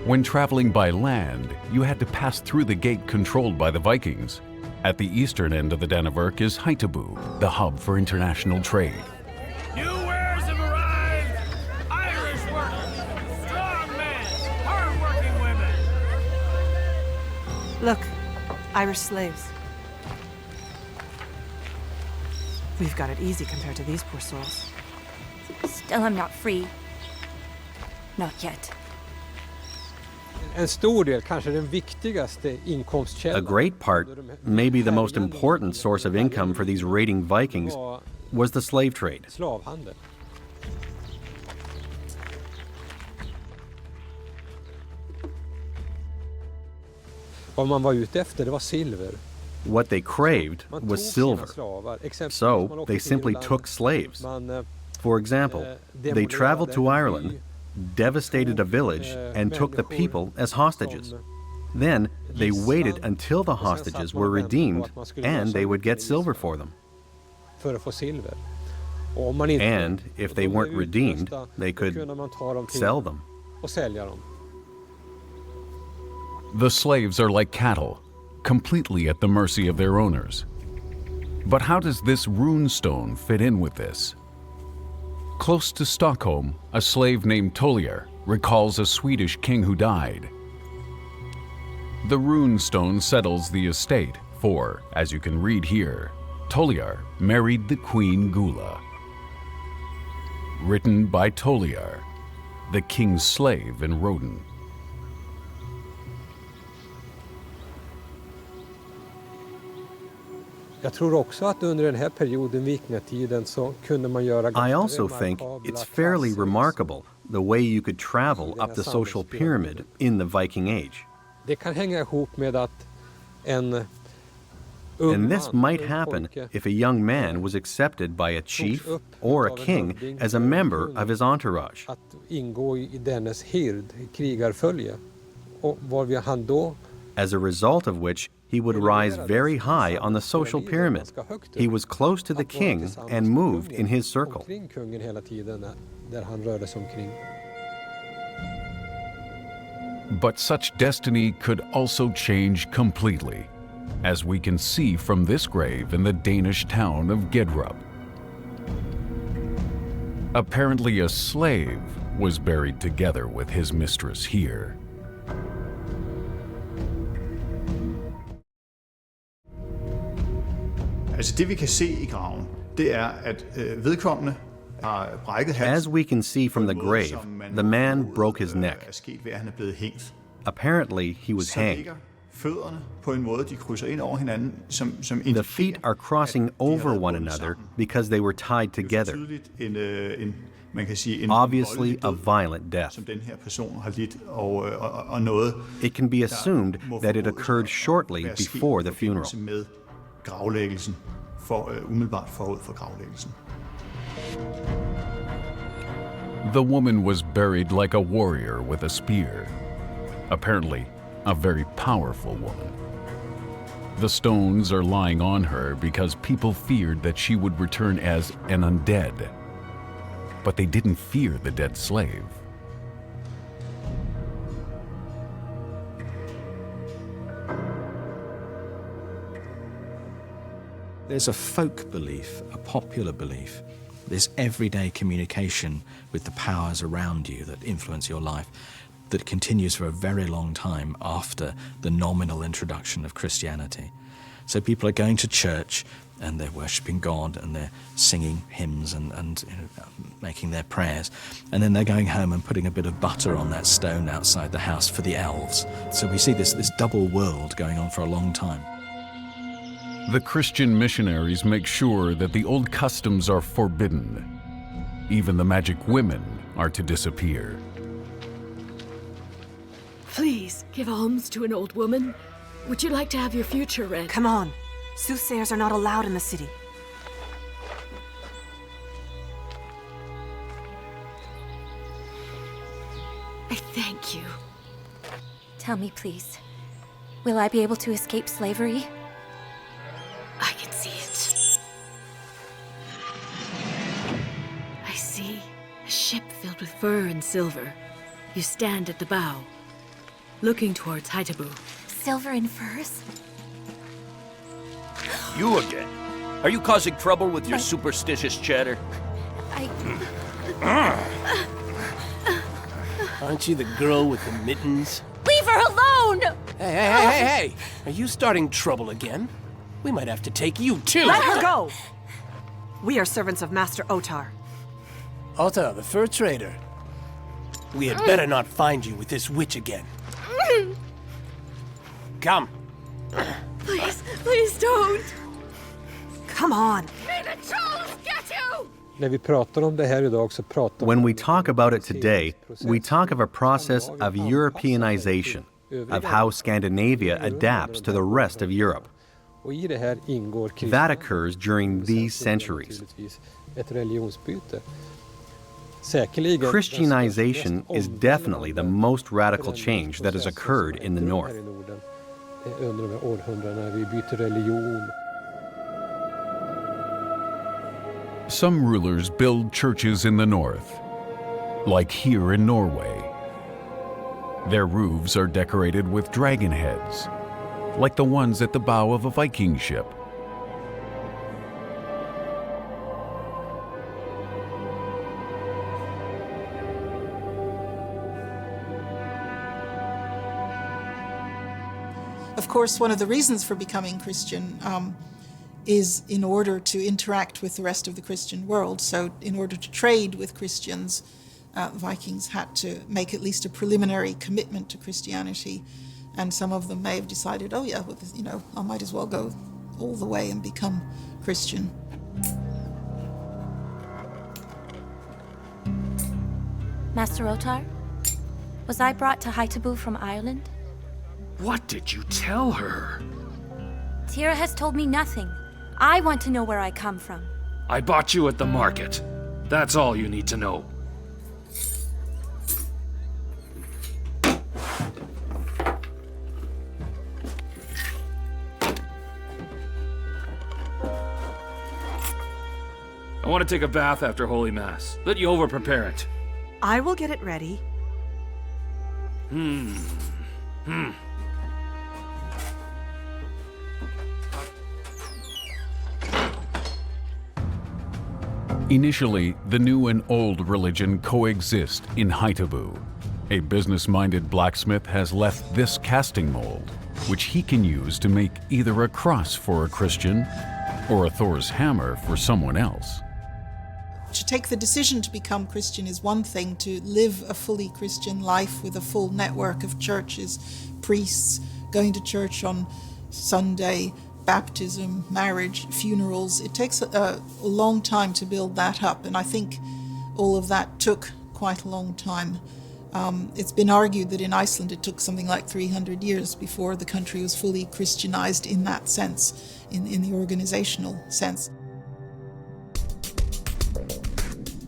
When traveling by land, you had to pass through the gate controlled by the Vikings. At the eastern end of the Danevirke is Haithabu, the hub for international trade. New wares have arrived! Irish workers, strong men, hard-working women. Look, Irish slaves. We've got it easy compared to these poor souls. Still, I'm not free. Not yet. A great part, maybe the most important source of income for these raiding Vikings, was the slave trade. What they craved was silver, so they simply took slaves. For example, they traveled to Ireland, devastated a village, and took the people as hostages. Then they waited until the hostages were redeemed, and they would get silver for them. And if they weren't redeemed, they could sell them. The slaves are like cattle, completely at the mercy of their owners. But how does this rune stone fit in with this? Close to Stockholm, a slave named Tollier recalls a Swedish king who died. The rune stone settles the estate, for, as you can read here, Tollier married the Queen Gula. Written by Tollier, the king's slave in Roden. I also think it's fairly remarkable the way you could travel up the social pyramid in the Viking Age. And this might happen if a young man was accepted by a chief or a king as a member of his entourage. As a result of which, he would rise very high on the social pyramid. He was close to the king and moved in his circle. But such destiny could also change completely, as we can see from this grave in the Danish town of Gedrup. Apparently a slave was buried together with his mistress here. Altså det vi kan se I graven, det at vedkommende har brækket halsen. As we can see from the grave, the man broke his neck. Sket ved at han blevet hængt. Apparently he was hanged. Fødderne på en måde de krydser ind over hinanden som The feet are crossing over one another because they were tied together. Man kan sige obviously a violent death. Som den her person har lidt og noget. It can be assumed that it occurred shortly before the funeral. Med gravlæggelsen umiddelbart forud for gravlæggelsen. The woman was buried like a warrior with a spear. Apparently, a very powerful woman. The stones are lying on her because people feared that she would return as an undead. But they didn't fear the dead slave. There's a folk belief, a popular belief, this everyday communication with the powers around you that influence your life that continues for a very long time after the nominal introduction of Christianity. So people are going to church and they're worshipping God and they're singing hymns and making their prayers. And then they're going home and putting a bit of butter on that stone outside the house for the elves. So we see this double world going on for a long time. The Christian missionaries make sure that the old customs are forbidden. Even the magic women are to disappear. Please, give alms to an old woman. Would you like to have your future read? Come on. Soothsayers are not allowed in the city. I thank you. Tell me, please. Will I be able to escape slavery? I can see it. I see a ship filled with fur and silver. You stand at the bow, looking towards Haithabu. Silver and furs? You again? Are you causing trouble with your superstitious chatter? Aren't you the girl with the mittens? Leave her alone! Hey! Are you starting trouble again? We might have to take you too. Let her go! We are servants of Master Otar. Otar, the fur trader. We had better not find you with this witch again. Come. Please don't. Come on. May the trolls get you! When we talk about it today, we talk of a process of Europeanization, of how Scandinavia adapts to the rest of Europe. That occurs during these centuries. Christianization is definitely the most radical change that has occurred in the North. Some rulers build churches in the north, like here in Norway. Their roofs are decorated with dragon heads, like the ones at the bow of a Viking ship. Of course, one of the reasons for becoming Christian is in order to interact with the rest of the Christian world. So in order to trade with Christians, Vikings had to make at least a preliminary commitment to Christianity. And some of them may have decided, oh yeah, well, you know, I might as well go all the way and become Christian. Master Otar, was I brought to Haithabu from Ireland? What did you tell her? Tira has told me nothing. I want to know where I come from. I bought you at the market. That's all you need to know. I want to take a bath after Holy Mass. Let Jova prepare it. I will get it ready. Initially, the new and old religion coexist in Haithabu. A business-minded blacksmith has left this casting mold, which he can use to make either a cross for a Christian or a Thor's hammer for someone else. To take the decision to become Christian is one thing. To live a fully Christian life with a full network of churches, priests, going to church on Sunday, baptism, marriage, funerals, it takes a long time to build that up, and I think all of that took quite a long time. It's been argued that in Iceland it took something like 300 years before the country was fully Christianized in that sense, in the organizational sense.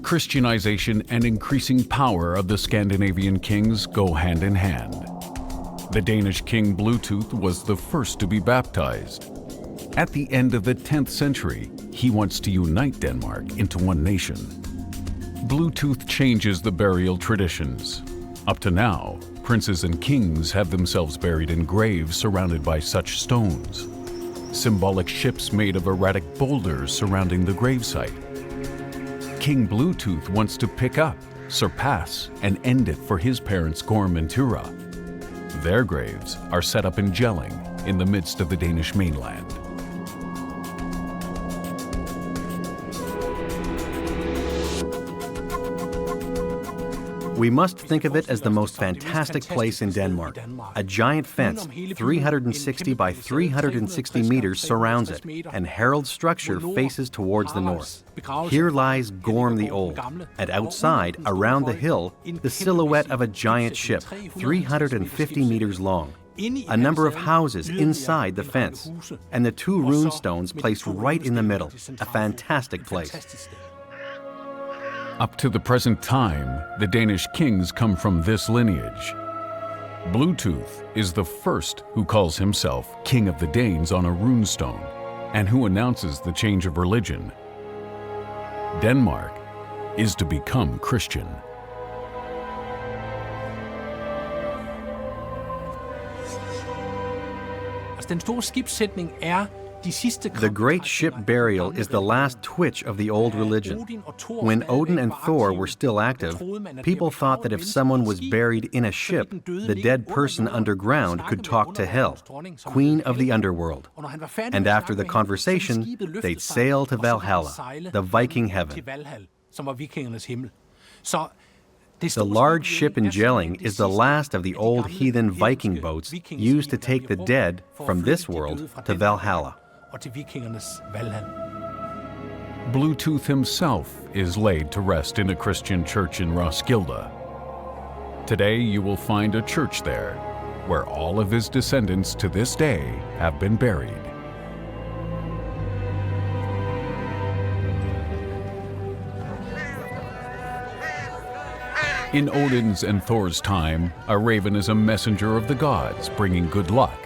Christianization and increasing power of the Scandinavian kings go hand in hand. The Danish king Bluetooth was the first to be baptized. At the end of the 10th century, he wants to unite Denmark into one nation. Bluetooth changes the burial traditions. Up to now, princes and kings have themselves buried in graves surrounded by such stones. Symbolic ships made of erratic boulders surrounding the gravesite. King Bluetooth wants to pick up, surpass, and end it for his parents Gorm and Tura. Their graves are set up in Jelling, in the midst of the Danish mainland. We must think of it as the most fantastic place in Denmark. A giant fence, 360 by 360 meters, surrounds it, and Harald's structure faces towards the north. Here lies Gorm the Old, and outside, around the hill, the silhouette of a giant ship, 350 meters long. A number of houses inside the fence, and the two rune stones placed right in the middle. A fantastic place. Up to the present time, the Danish kings come from this lineage. Bluetooth is the first who calls himself King of the Danes on a runestone, and who announces the change of religion. Denmark is to become Christian. Den store skibssætning er The great ship burial is the last twitch of the old religion. When Odin and Thor were still active, people thought that if someone was buried in a ship, the dead person underground could talk to Hel, queen of the underworld. And after the conversation, they'd sail to Valhalla, the Viking heaven. The large ship in Jelling is the last of the old heathen Viking boats used to take the dead from this world to Valhalla. Bluetooth himself is laid to rest in a Christian church in Roskilde. Today you will find a church there, where all of his descendants to this day have been buried. In Odin's and Thor's time, a raven is a messenger of the gods, bringing good luck.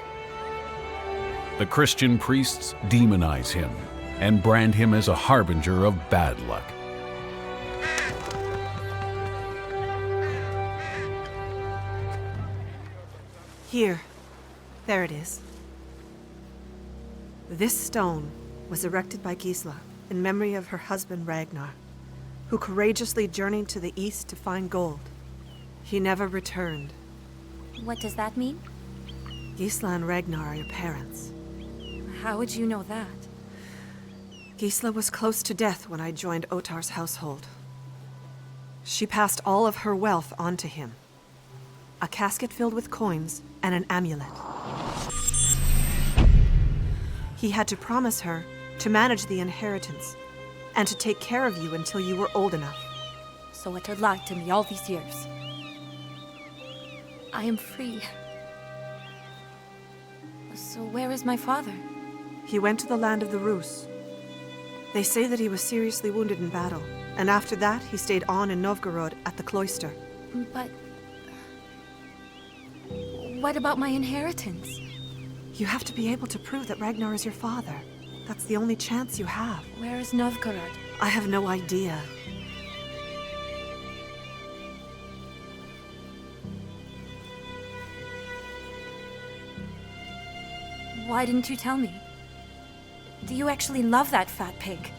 The Christian priests demonize him and brand him as a harbinger of bad luck. Here. There it is. This stone was erected by Gisla in memory of her husband Ragnar, who courageously journeyed to the east to find gold. He never returned. What does that mean? Gisla and Ragnar are your parents. How would you know that? Gisla was close to death when I joined Ottar's household. She passed all of her wealth on to him. A casket filled with coins and an amulet. He had to promise her to manage the inheritance and to take care of you until you were old enough. So Ottar lied to me all these years. I am free. So where is my father? He went to the land of the Rus. They say that he was seriously wounded in battle, and after that he stayed on in Novgorod at the cloister. But what about my inheritance? You have to be able to prove that Ragnar is your father. That's the only chance you have. Where is Novgorod? I have no idea. Why didn't you tell me? Do you actually love that fat pig?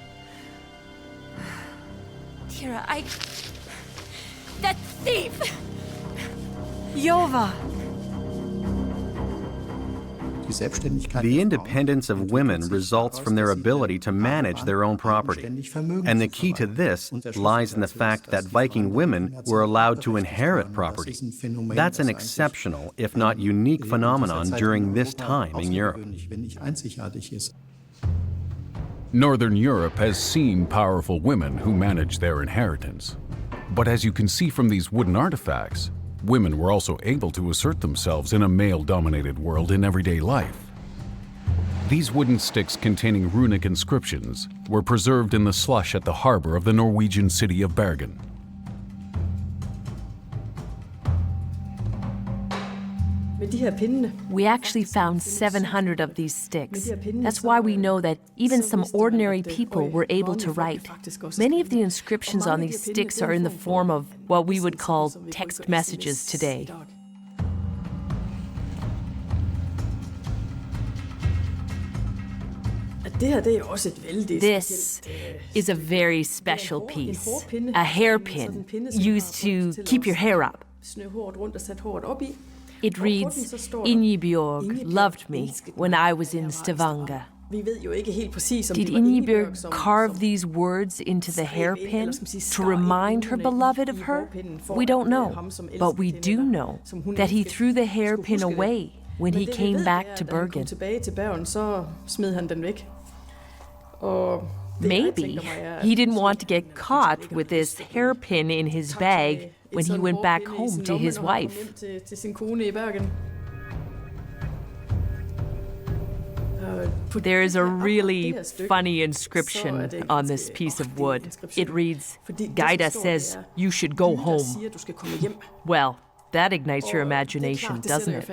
Tira, that thief! Jova! The independence of women results from their ability to manage their own property. And the key to this lies in the fact that Viking women were allowed to inherit property. That's an exceptional, if not unique, phenomenon during this time in Europe. Northern Europe has seen powerful women who manage their inheritance. But as you can see from these wooden artifacts, women were also able to assert themselves in a male-dominated world in everyday life. These wooden sticks containing runic inscriptions were preserved in the slush at the harbor of the Norwegian city of Bergen. We actually found 700 of these sticks. That's why we know that even some ordinary people were able to write. Many of the inscriptions on these sticks are in the form of what we would call text messages today. This is a very special piece, a hairpin used to keep your hair up. It reads, Ingebjorg loved me when I was in Stavanger. Did Ingebjorg carve these words into the hairpin to remind her beloved of her? We don't know, but we do know that he threw the hairpin away when he came back to Bergen. Maybe he didn't want to get caught with this hairpin in his bag when he went back home to his wife. There is a really funny inscription on this piece of wood. It reads, Gaida says you should go home. Well, that ignites your imagination, doesn't it?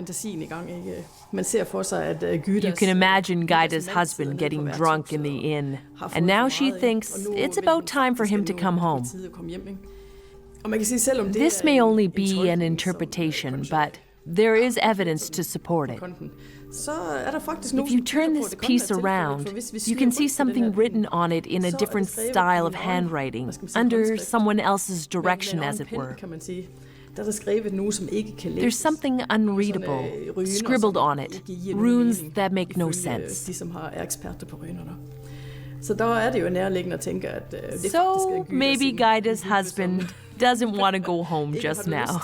You can imagine Gaida's husband getting drunk in the inn, and now she thinks it's about time for him to come home. This may only be an interpretation, but there is evidence to support it. If you turn this piece around, you can see something written on it in a different style of handwriting, under someone else's direction, as it were. There's something unreadable scribbled on it, runes that make no sense. So maybe Gyda's husband doesn't want to go home just now,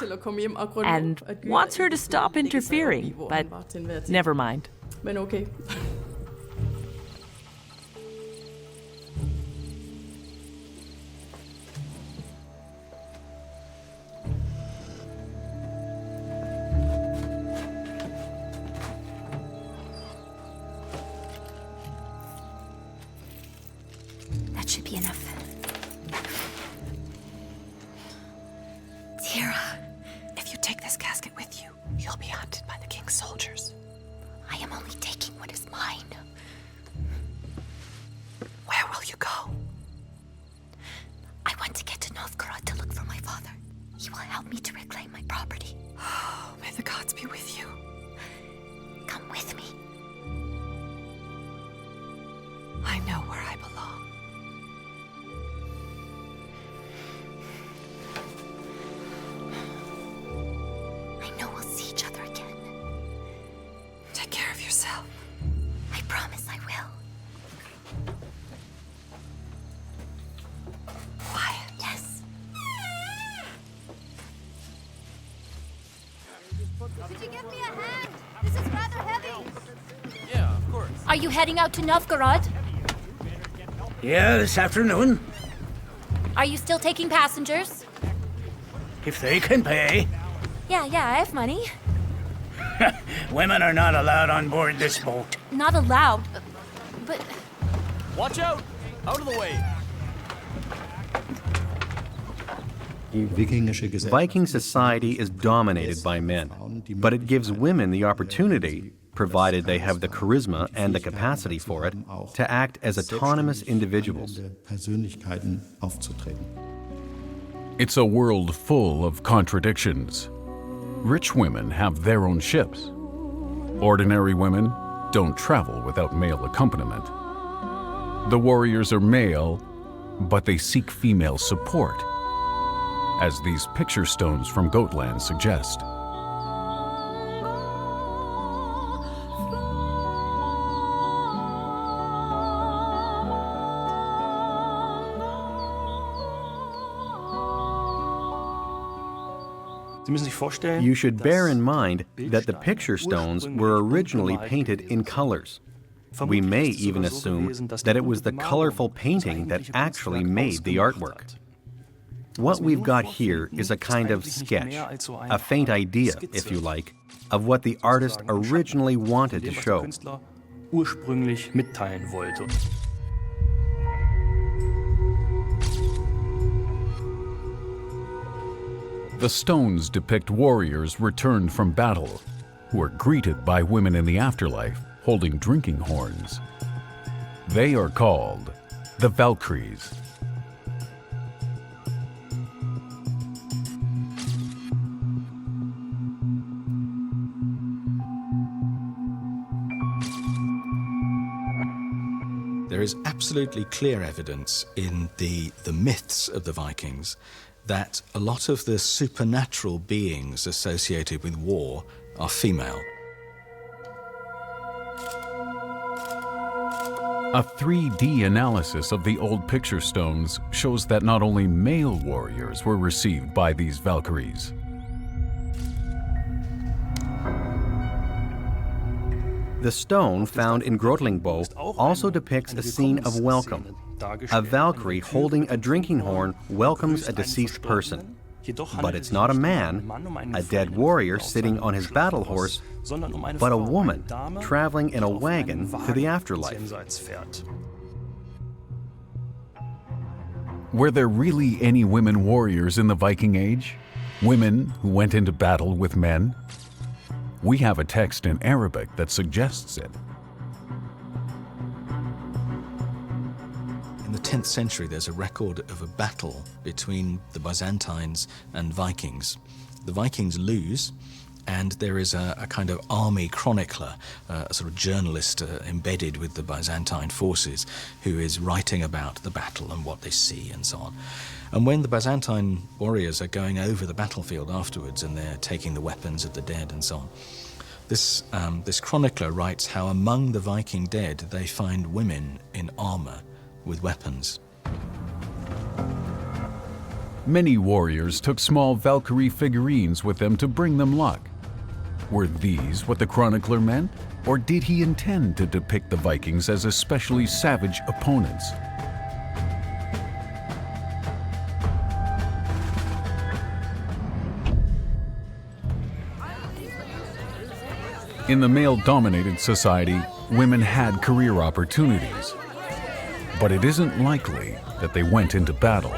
and wants her to stop interfering, but never mind. That should be enough. Tira, If you take this casket with you, you'll be hunted by the king's soldiers. I am only taking what is mine. Where will you go? I want to get to Novgorod to look for my father. He will help me to reclaim my property. May the gods be with you. Come with me. I know where I belong. I know we'll see each other again. Take care of yourself. I promise I will. Quiet. Yes. Could you give me a hand? This is rather heavy. Yeah, of course. Are you heading out to Novgorod? Yeah, this afternoon, Are you still taking passengers? if they can pay. Yeah, I have money. Women are not allowed on board this boat. Not allowed. But Watch out! Out of the way! Viking society is dominated by men, but it gives women the opportunity, provided they have the charisma and the capacity for it, to act as autonomous individuals. It's a world full of contradictions. Rich women have their own ships. Ordinary women don't travel without male accompaniment. The warriors are male, but they seek female support, as these picture stones from Goatland suggest. You should bear in mind that the picture stones were originally painted in colors. We may even assume that it was the colorful painting that actually made the artwork. What we've got here is a kind of sketch, a faint idea, if you like, of what the artist originally wanted to show. The stones depict warriors returned from battle, who are greeted by women in the afterlife holding drinking horns. They are called the Valkyries. There is absolutely clear evidence in the myths of the Vikings that a lot of the supernatural beings associated with war are female. A 3D analysis of the old picture stones shows that not only male warriors were received by these Valkyries. The stone found in Grotlingbo also depicts a scene of welcome. A Valkyrie holding a drinking horn welcomes a deceased person. But it's not a man, a dead warrior sitting on his battle horse, but a woman traveling in a wagon to the afterlife. Were there really any women warriors in the Viking Age? Women who went into battle with men? We have a text in Arabic that suggests it. In the 10th century, there's a record of a battle between the Byzantines and Vikings. The Vikings lose, And there is a kind of army chronicler, a sort of journalist embedded with the Byzantine forces, who is writing about the battle and what they see and so on. And when the Byzantine warriors are going over the battlefield afterwards and they're taking the weapons of the dead and so on, this chronicler writes how among the Viking dead they find women in armor with weapons. Many warriors took small Valkyrie figurines with them to bring them luck. Were these what the chronicler meant, or did he intend to depict the Vikings as especially savage opponents? In the male-dominated society, women had career opportunities, but it isn't likely that they went into battle.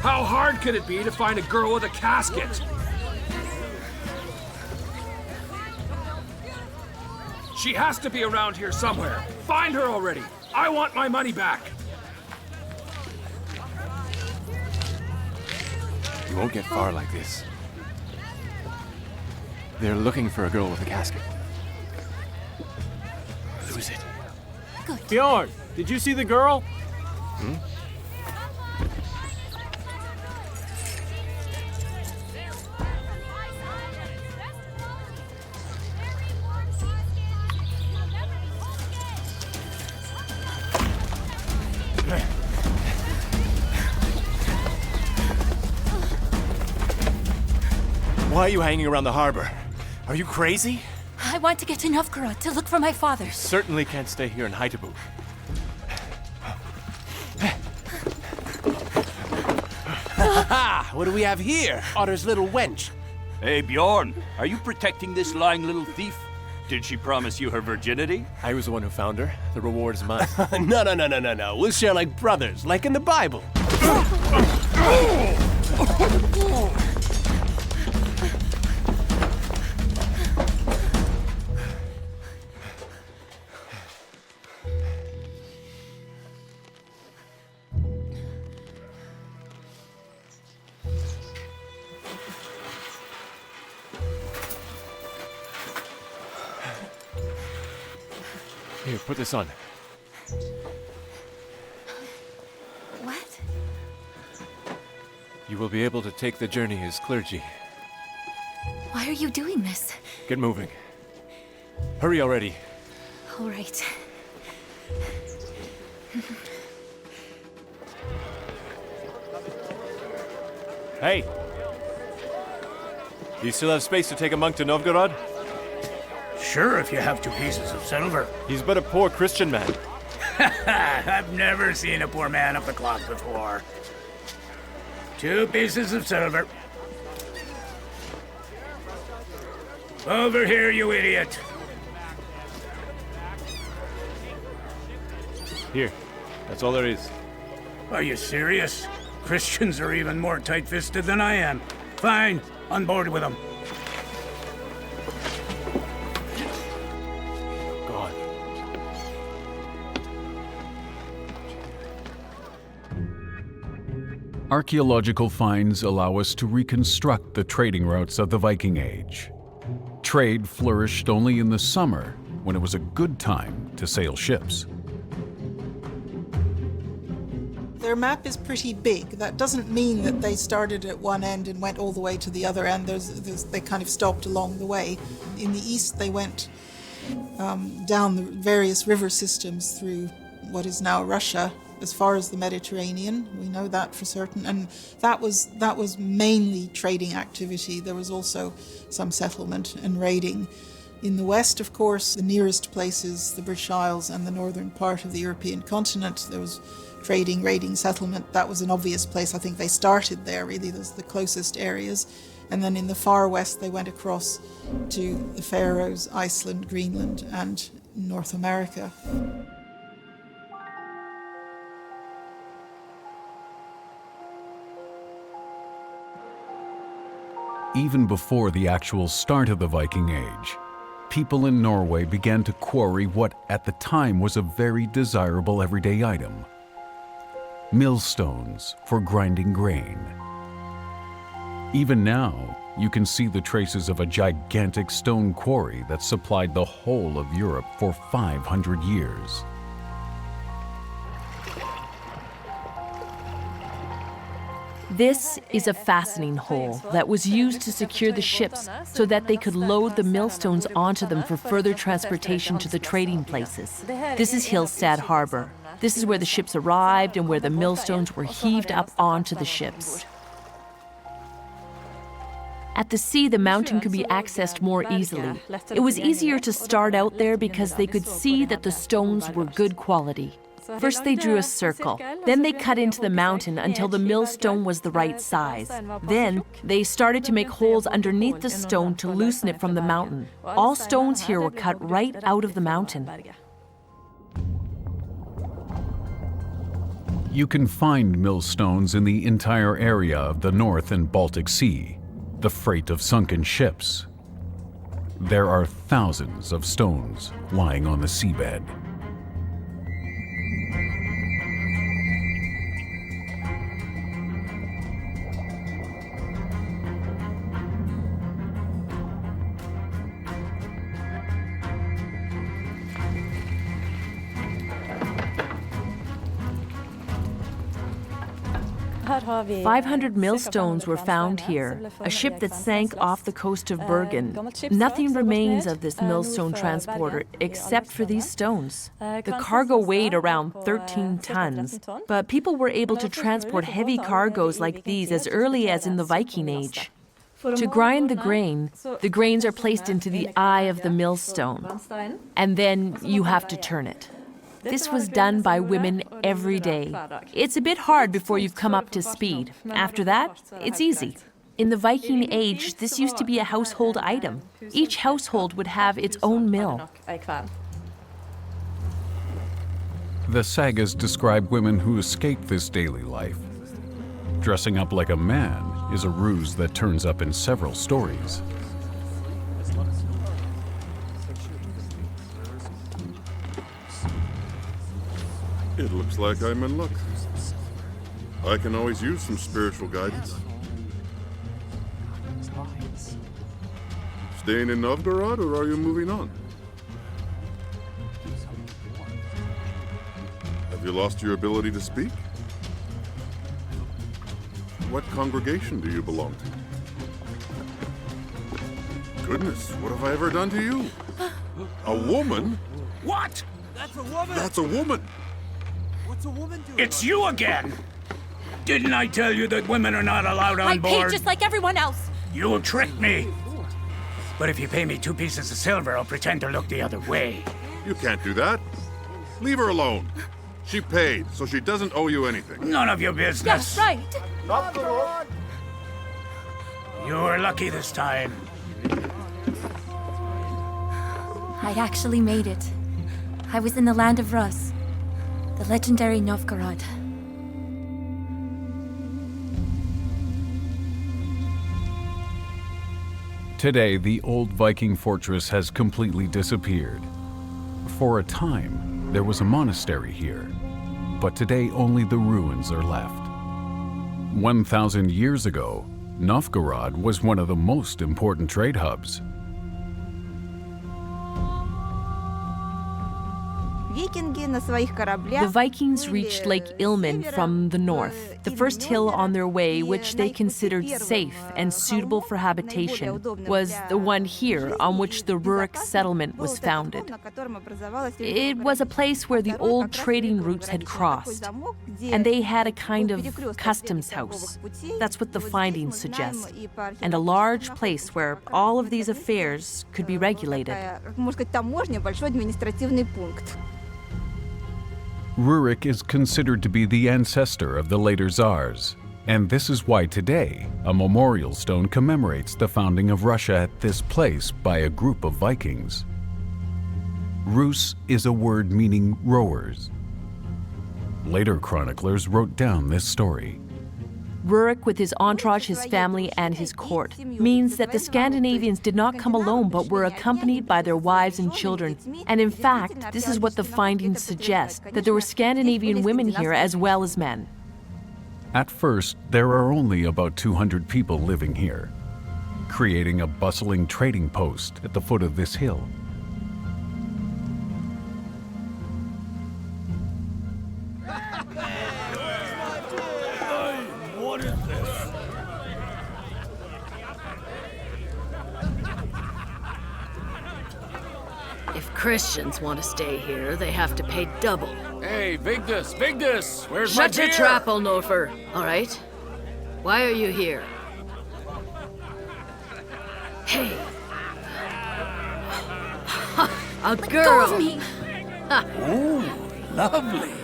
How hard could it be to find a girl with a casket? She has to be around here somewhere. Find her already. I want my money back. You won't get far like this. They're looking for a girl with a casket. Lose it. Good. Bjorn, did you see the girl? Hmm? Why are you hanging around the harbor? Are you crazy? I want to get to Novgorod to look for my father. Certainly can't stay here in Haithabu. Ha! What do we have here? Otter's little wench. Hey, Bjorn, are you protecting this lying little thief? Did she promise you her virginity? I was the one who found her. The reward is mine. No. We'll share like brothers, like in the Bible. Here, put this on. What? You will be able to take the journey as clergy. Why are you doing this? Get moving. Hurry already. All right. Hey! You still have space to take a monk to Novgorod? Sure, if you have 2 pieces of silver. He's but a poor Christian man. I've never seen a poor man of the cloth before. 2 pieces of silver. Over here, you idiot. Here. That's all there is. Are you serious? Christians are even more tight-fisted than I am. Fine, on board with them. Archaeological finds allow us to reconstruct the trading routes of the Viking Age. Trade flourished only in the summer, when it was a good time to sail ships. Their map is pretty big. That doesn't mean that they started at one end and went all the way to the other end. They kind of stopped along the way. In the east, they went down the various river systems through what is now Russia, as far as the Mediterranean. We know that for certain, and that was mainly trading activity. There was also some settlement and raiding. In the west, of course, the nearest places, the British Isles and the northern part of the European continent, there was trading, raiding, settlement. That was an obvious place. I think they started there, really. Those are the closest areas. And then in the far west, they went across to the Faroes, Iceland, Greenland, and North America. Even before the actual start of the Viking Age, people in Norway began to quarry what at the time was a very desirable everyday item: millstones for grinding grain. Even now, you can see the traces of a gigantic stone quarry that supplied the whole of Europe for 500 years. This is a fastening hole that was used to secure the ships so that they could load the millstones onto them for further transportation to the trading places. This is Hillstad Harbor. This is where the ships arrived and where the millstones were heaved up onto the ships. At the sea, the mountain could be accessed more easily. It was easier to start out there because they could see that the stones were good quality. First they drew a circle, then they cut into the mountain until the millstone was the right size. Then they started to make holes underneath the stone to loosen it from the mountain. All stones here were cut right out of the mountain. You can find millstones in the entire area of the North and Baltic Sea, the freight of sunken ships. There are thousands of stones lying on the seabed. About 500 millstones were found here, a ship that sank off the coast of Bergen. Nothing remains of this millstone transporter except for these stones. The cargo weighed around 13 tons, but people were able to transport heavy cargoes like these as early as in the Viking Age. To grind the grains are placed into the eye of the millstone, and then you have to turn it. This was done by women every day. It's a bit hard before you've come up to speed. After that, it's easy. In the Viking Age, this used to be a household item. Each household would have its own mill. The sagas describe women who escape this daily life. Dressing up like a man is a ruse that turns up in several stories. It looks like I'm in luck. I can always use some spiritual guidance. Staying in Novgorod, or are you moving on? Have you lost your ability to speak? What congregation do you belong to? Goodness, what have I ever done to you? A woman? What? That's a woman! That's a woman! What's a woman doing? It's you again! Didn't I tell you that women are not allowed on board? I paid just like everyone else! You tricked me! But if you pay me 2 pieces of silver, I'll pretend to look the other way. You can't do that. Leave her alone. She paid, so she doesn't owe you anything. None of your business. Yes, right! You were lucky this time. I actually made it. I was in the land of Rus, the legendary Novgorod. Today, the old Viking fortress has completely disappeared. For a time, there was a monastery here, but today only the ruins are left. 1,000 years ago, Novgorod was one of the most important trade hubs. The Vikings reached Lake Ilmen from the north, the first hill on their way which they considered safe and suitable for habitation was the one here on which the Rurik settlement was founded. It was a place where the old trading routes had crossed, and they had a kind of customs house. That's what the findings suggest, and a large place where all of these affairs could be regulated. Rurik is considered to be the ancestor of the later Tsars, and this is why today a memorial stone commemorates the founding of Russia at this place by a group of Vikings. Rus is a word meaning rowers. Later chroniclers wrote down this story. Rurik, with his entourage, his family, and his court, means that the Scandinavians did not come alone but were accompanied by their wives and children. And in fact, this is what the findings suggest, that there were Scandinavian women here as well as men. At first, there are only about 200 people living here, creating a bustling trading post at the foot of this hill. What is this? If Christians want to stay here, they have to pay double. Hey, Vigdis, where's my Shut your beer? trap, Olnofer, all right? Why are you here? Hey. A girl! Go of me! Ooh, lovely.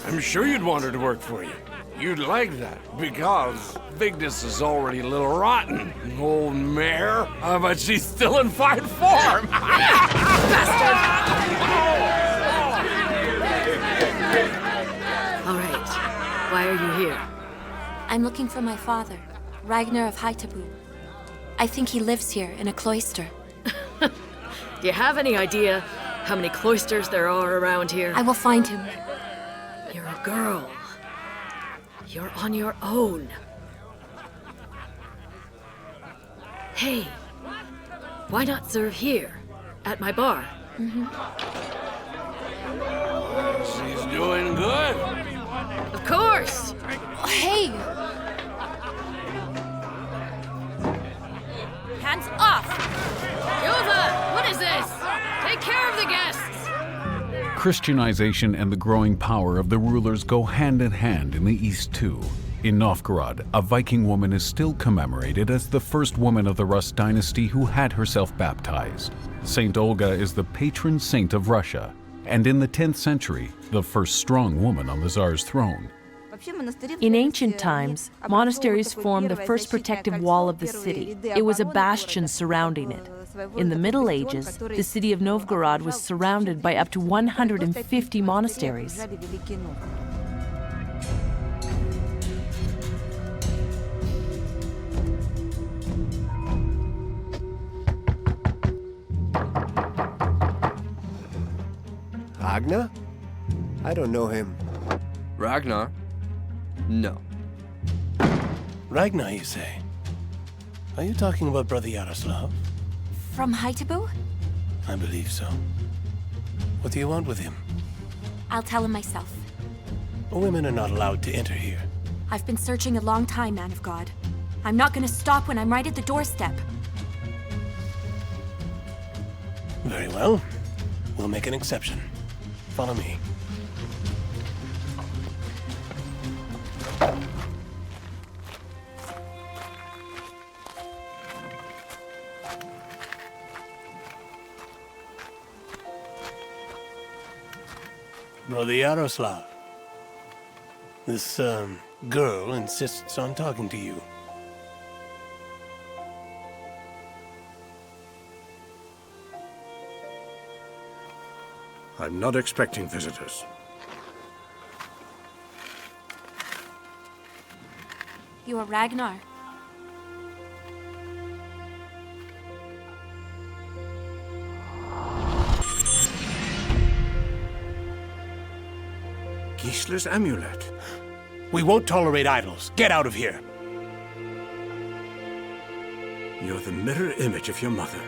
I'm sure you'd want her to work for you. You'd like that, because Vigdis is already a little rotten. Old mare, but she's still in fine form. All right, why are you here? I'm looking for my father, Ragnar of Haithabu. I think he lives here in a cloister. Do you have any idea how many cloisters there are around here? I will find him. You're a girl. You're on your own. Hey, why not serve here, at my bar? She's doing good. Of course! Hey! Hands off! Jova, what is this? Take care of the guests! Christianization and the growing power of the rulers go hand in hand in the East too. In Novgorod, a Viking woman is still commemorated as the first woman of the Rus dynasty who had herself baptized. Saint Olga is the patron saint of Russia, and in the 10th century, the first strong woman on the Tsar's throne. In ancient times, monasteries formed the first protective wall of the city. It was a bastion surrounding it. In the Middle Ages, the city of Novgorod was surrounded by up to 150 monasteries. Ragnar? I don't know him. Ragnar? No. Ragnar, you say? Are you talking about Brother Yaroslav? From Haithabu? I believe so. What do you want with him? I'll tell him myself. Women are not allowed to enter here. I've been searching a long time, man of God. I'm not gonna stop when I'm right at the doorstep. Very well. We'll make an exception. Follow me. Brother Yaroslav, this, girl insists on talking to you. I'm not expecting visitors. You are Ragnar. Gisla's amulet. We won't tolerate idols. Get out of here. You're the mirror image of your mother.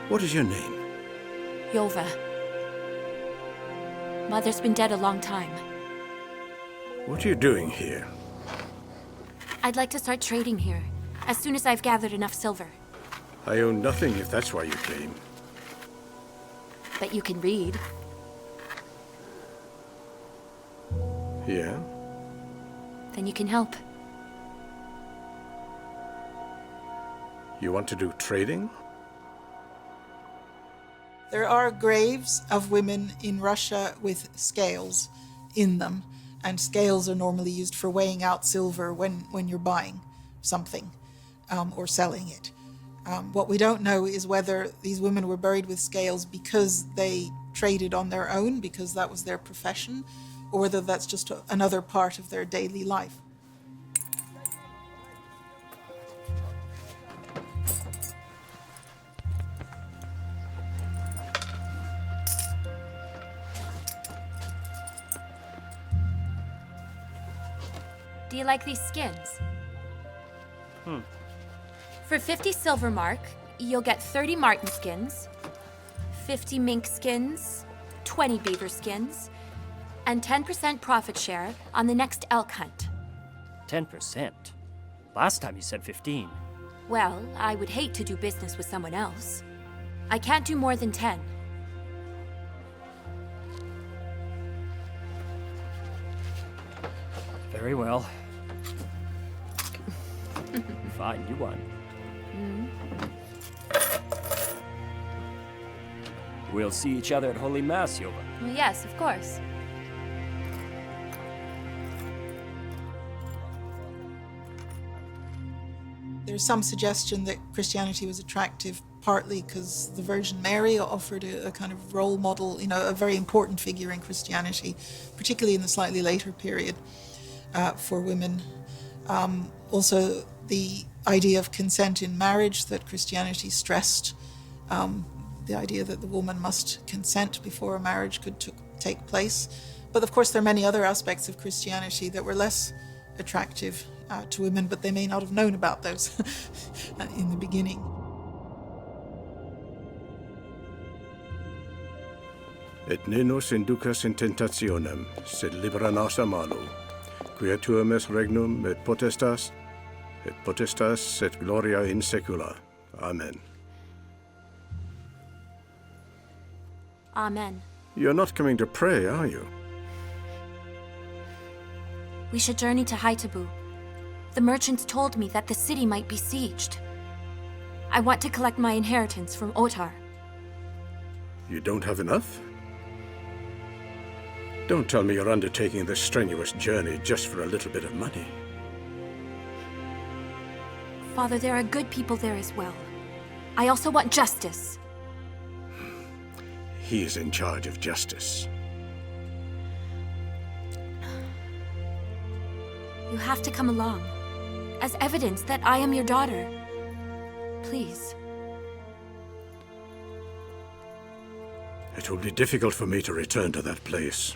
What is your name? Jova. Mother's been dead a long time. What are you doing here? I'd like to start trading here, as soon as I've gathered enough silver. I own nothing if that's why you came. But you can read. Yeah? Then you can help. You want to do trading? There are graves of women in Russia with scales in them, and scales are normally used for weighing out silver when you're buying something or selling it. What we don't know is whether these women were buried with scales because they traded on their own, because that was their profession, or whether that's just another part of their daily life. Do you like these skins? Hmm. For 50 silver mark, you'll get 30 marten skins, 50 mink skins, 20 beaver skins, and 10% profit share on the next elk hunt. 10%? Last time you said 15. Well, I would hate to do business with someone else. I can't do more than 10. Very well. Fine, you won. We'll see each other at Holy Mass, Jova. Well, yes, of course. There's some suggestion that Christianity was attractive partly because the Virgin Mary offered a kind of role model, a very important figure in Christianity, particularly in the slightly later period for women. Also, the idea of consent in marriage that Christianity stressed, the idea that the woman must consent before a marriage could take place. But of course, there are many other aspects of Christianity that were less attractive to women, but they may not have known about those in the beginning. Et ne nos inducas in tentationem, sed libera nos a malo. Quia tuum est regnum et potestas et gloria in secula. Amen. Amen. You're not coming to pray, are you? We should journey to Haithabu. The merchants told me that the city might be sieged. I want to collect my inheritance from Otar. You don't have enough? Don't tell me you're undertaking this strenuous journey just for a little bit of money. Father, there are good people there as well. I also want justice. He's in charge of justice. You have to come along, as evidence that I am your daughter. Please. It will be difficult for me to return to that place.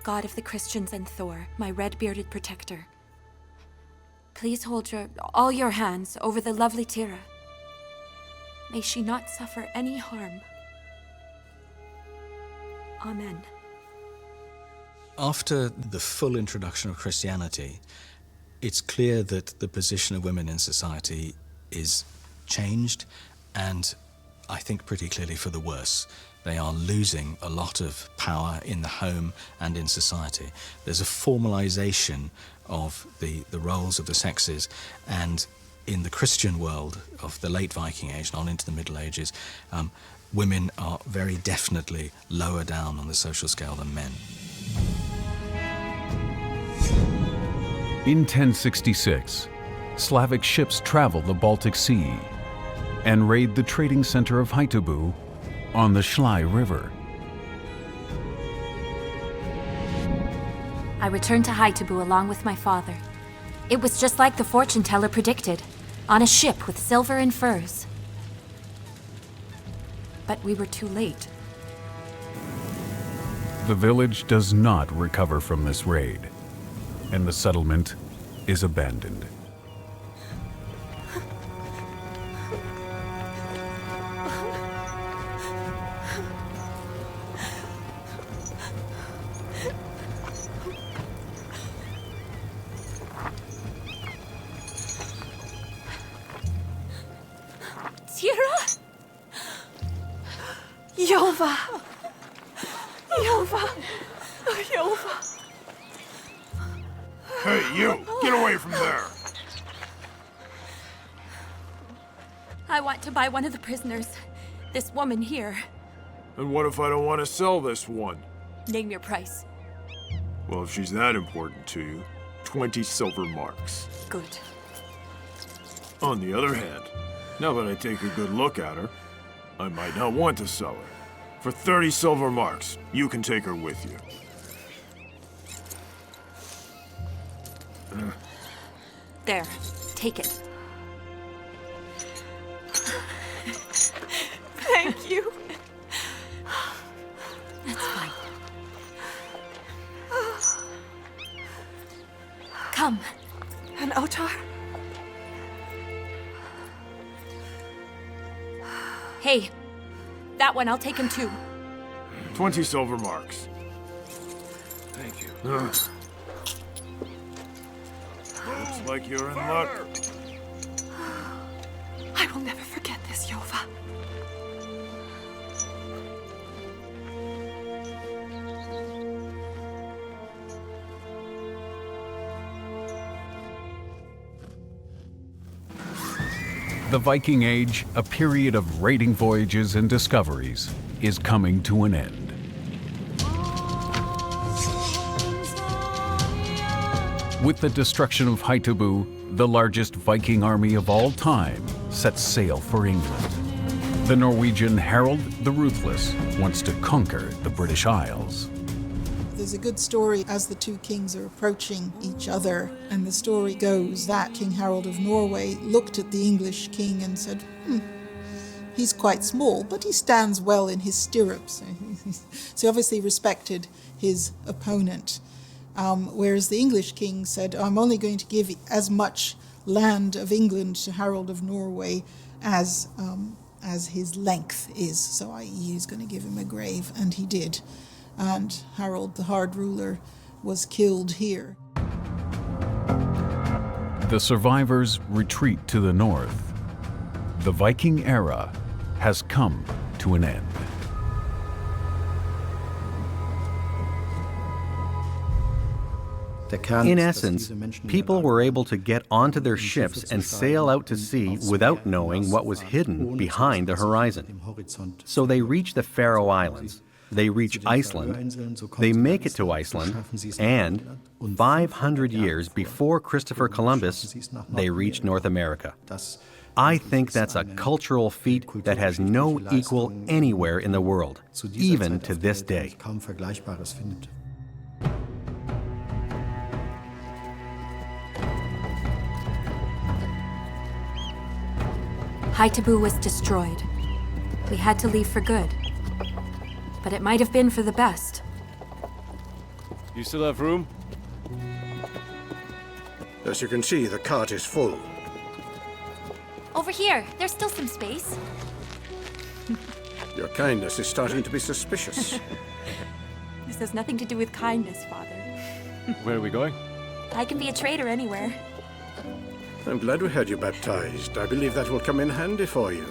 God of the Christians and Thor, my red-bearded protector. Please hold all your hands over the lovely Tira. May she not suffer any harm. Amen. After the full introduction of Christianity, it's clear that the position of women in society is changed, and I think pretty clearly for the worse. They are losing a lot of power in the home and in society. There's a formalization of the roles of the sexes, and in the Christian world of the late Viking Age and on into the Middle Ages, women are very definitely lower down on the social scale than men. In 1066, Slavic ships travel the Baltic Sea and raid the trading center of Haithabu on the Schlei River. I returned to Haithabu along with my father. It was just like the fortune teller predicted, on a ship with silver and furs. But we were too late. The village does not recover from this raid, and the settlement is abandoned. Jova! Jova! Jova! Hey, you! Get away from there! I want to buy one of the prisoners. This woman here. And what if I don't want to sell this one? Name your price. Well, if she's that important to you, 20 silver marks. Good. On the other hand, now that I take a good look at her, I might not want to sell her. For 30 silver marks, you can take her with you. There, take it. Thank you. That's fine. Come. An Otar? Hey, that one, I'll take him too. 20 silver marks. Thank you. Looks like you're in luck. I will never forget this, Jova. The Viking Age, a period of raiding voyages and discoveries, is coming to an end. With the destruction of Haithabu, the largest Viking army of all time sets sail for England. The Norwegian Harold the Ruthless wants to conquer the British Isles. There's a good story as the two kings are approaching each other, and the story goes that King Harold of Norway looked at the English king and said, he's quite small, but he stands well in his stirrups. So he obviously respected his opponent. Whereas the English king said, I'm only going to give as much land of England to Harold of Norway as his length is. So he's going to give him a grave, and he did. And Harold, the hard ruler, was killed here. The survivors retreat to the north. The Viking era has come to an end. In essence, people were able to get onto their ships and sail out to sea without knowing what was hidden behind the horizon. So they reach the Faroe Islands, they reach Iceland, they make it to Iceland, and 500 years before Christopher Columbus, they reach North America. I think that's a cultural feat that has no equal anywhere in the world, even to this day. Haithabu was destroyed. We had to leave for good. But it might have been for the best. You still have room? As you can see, the cart is full. Over here, there's still some space. Your kindness is starting to be suspicious. This has nothing to do with kindness, Father. Where are we going? I can be a trader anywhere. I'm glad we had you baptized. I believe that will come in handy for you.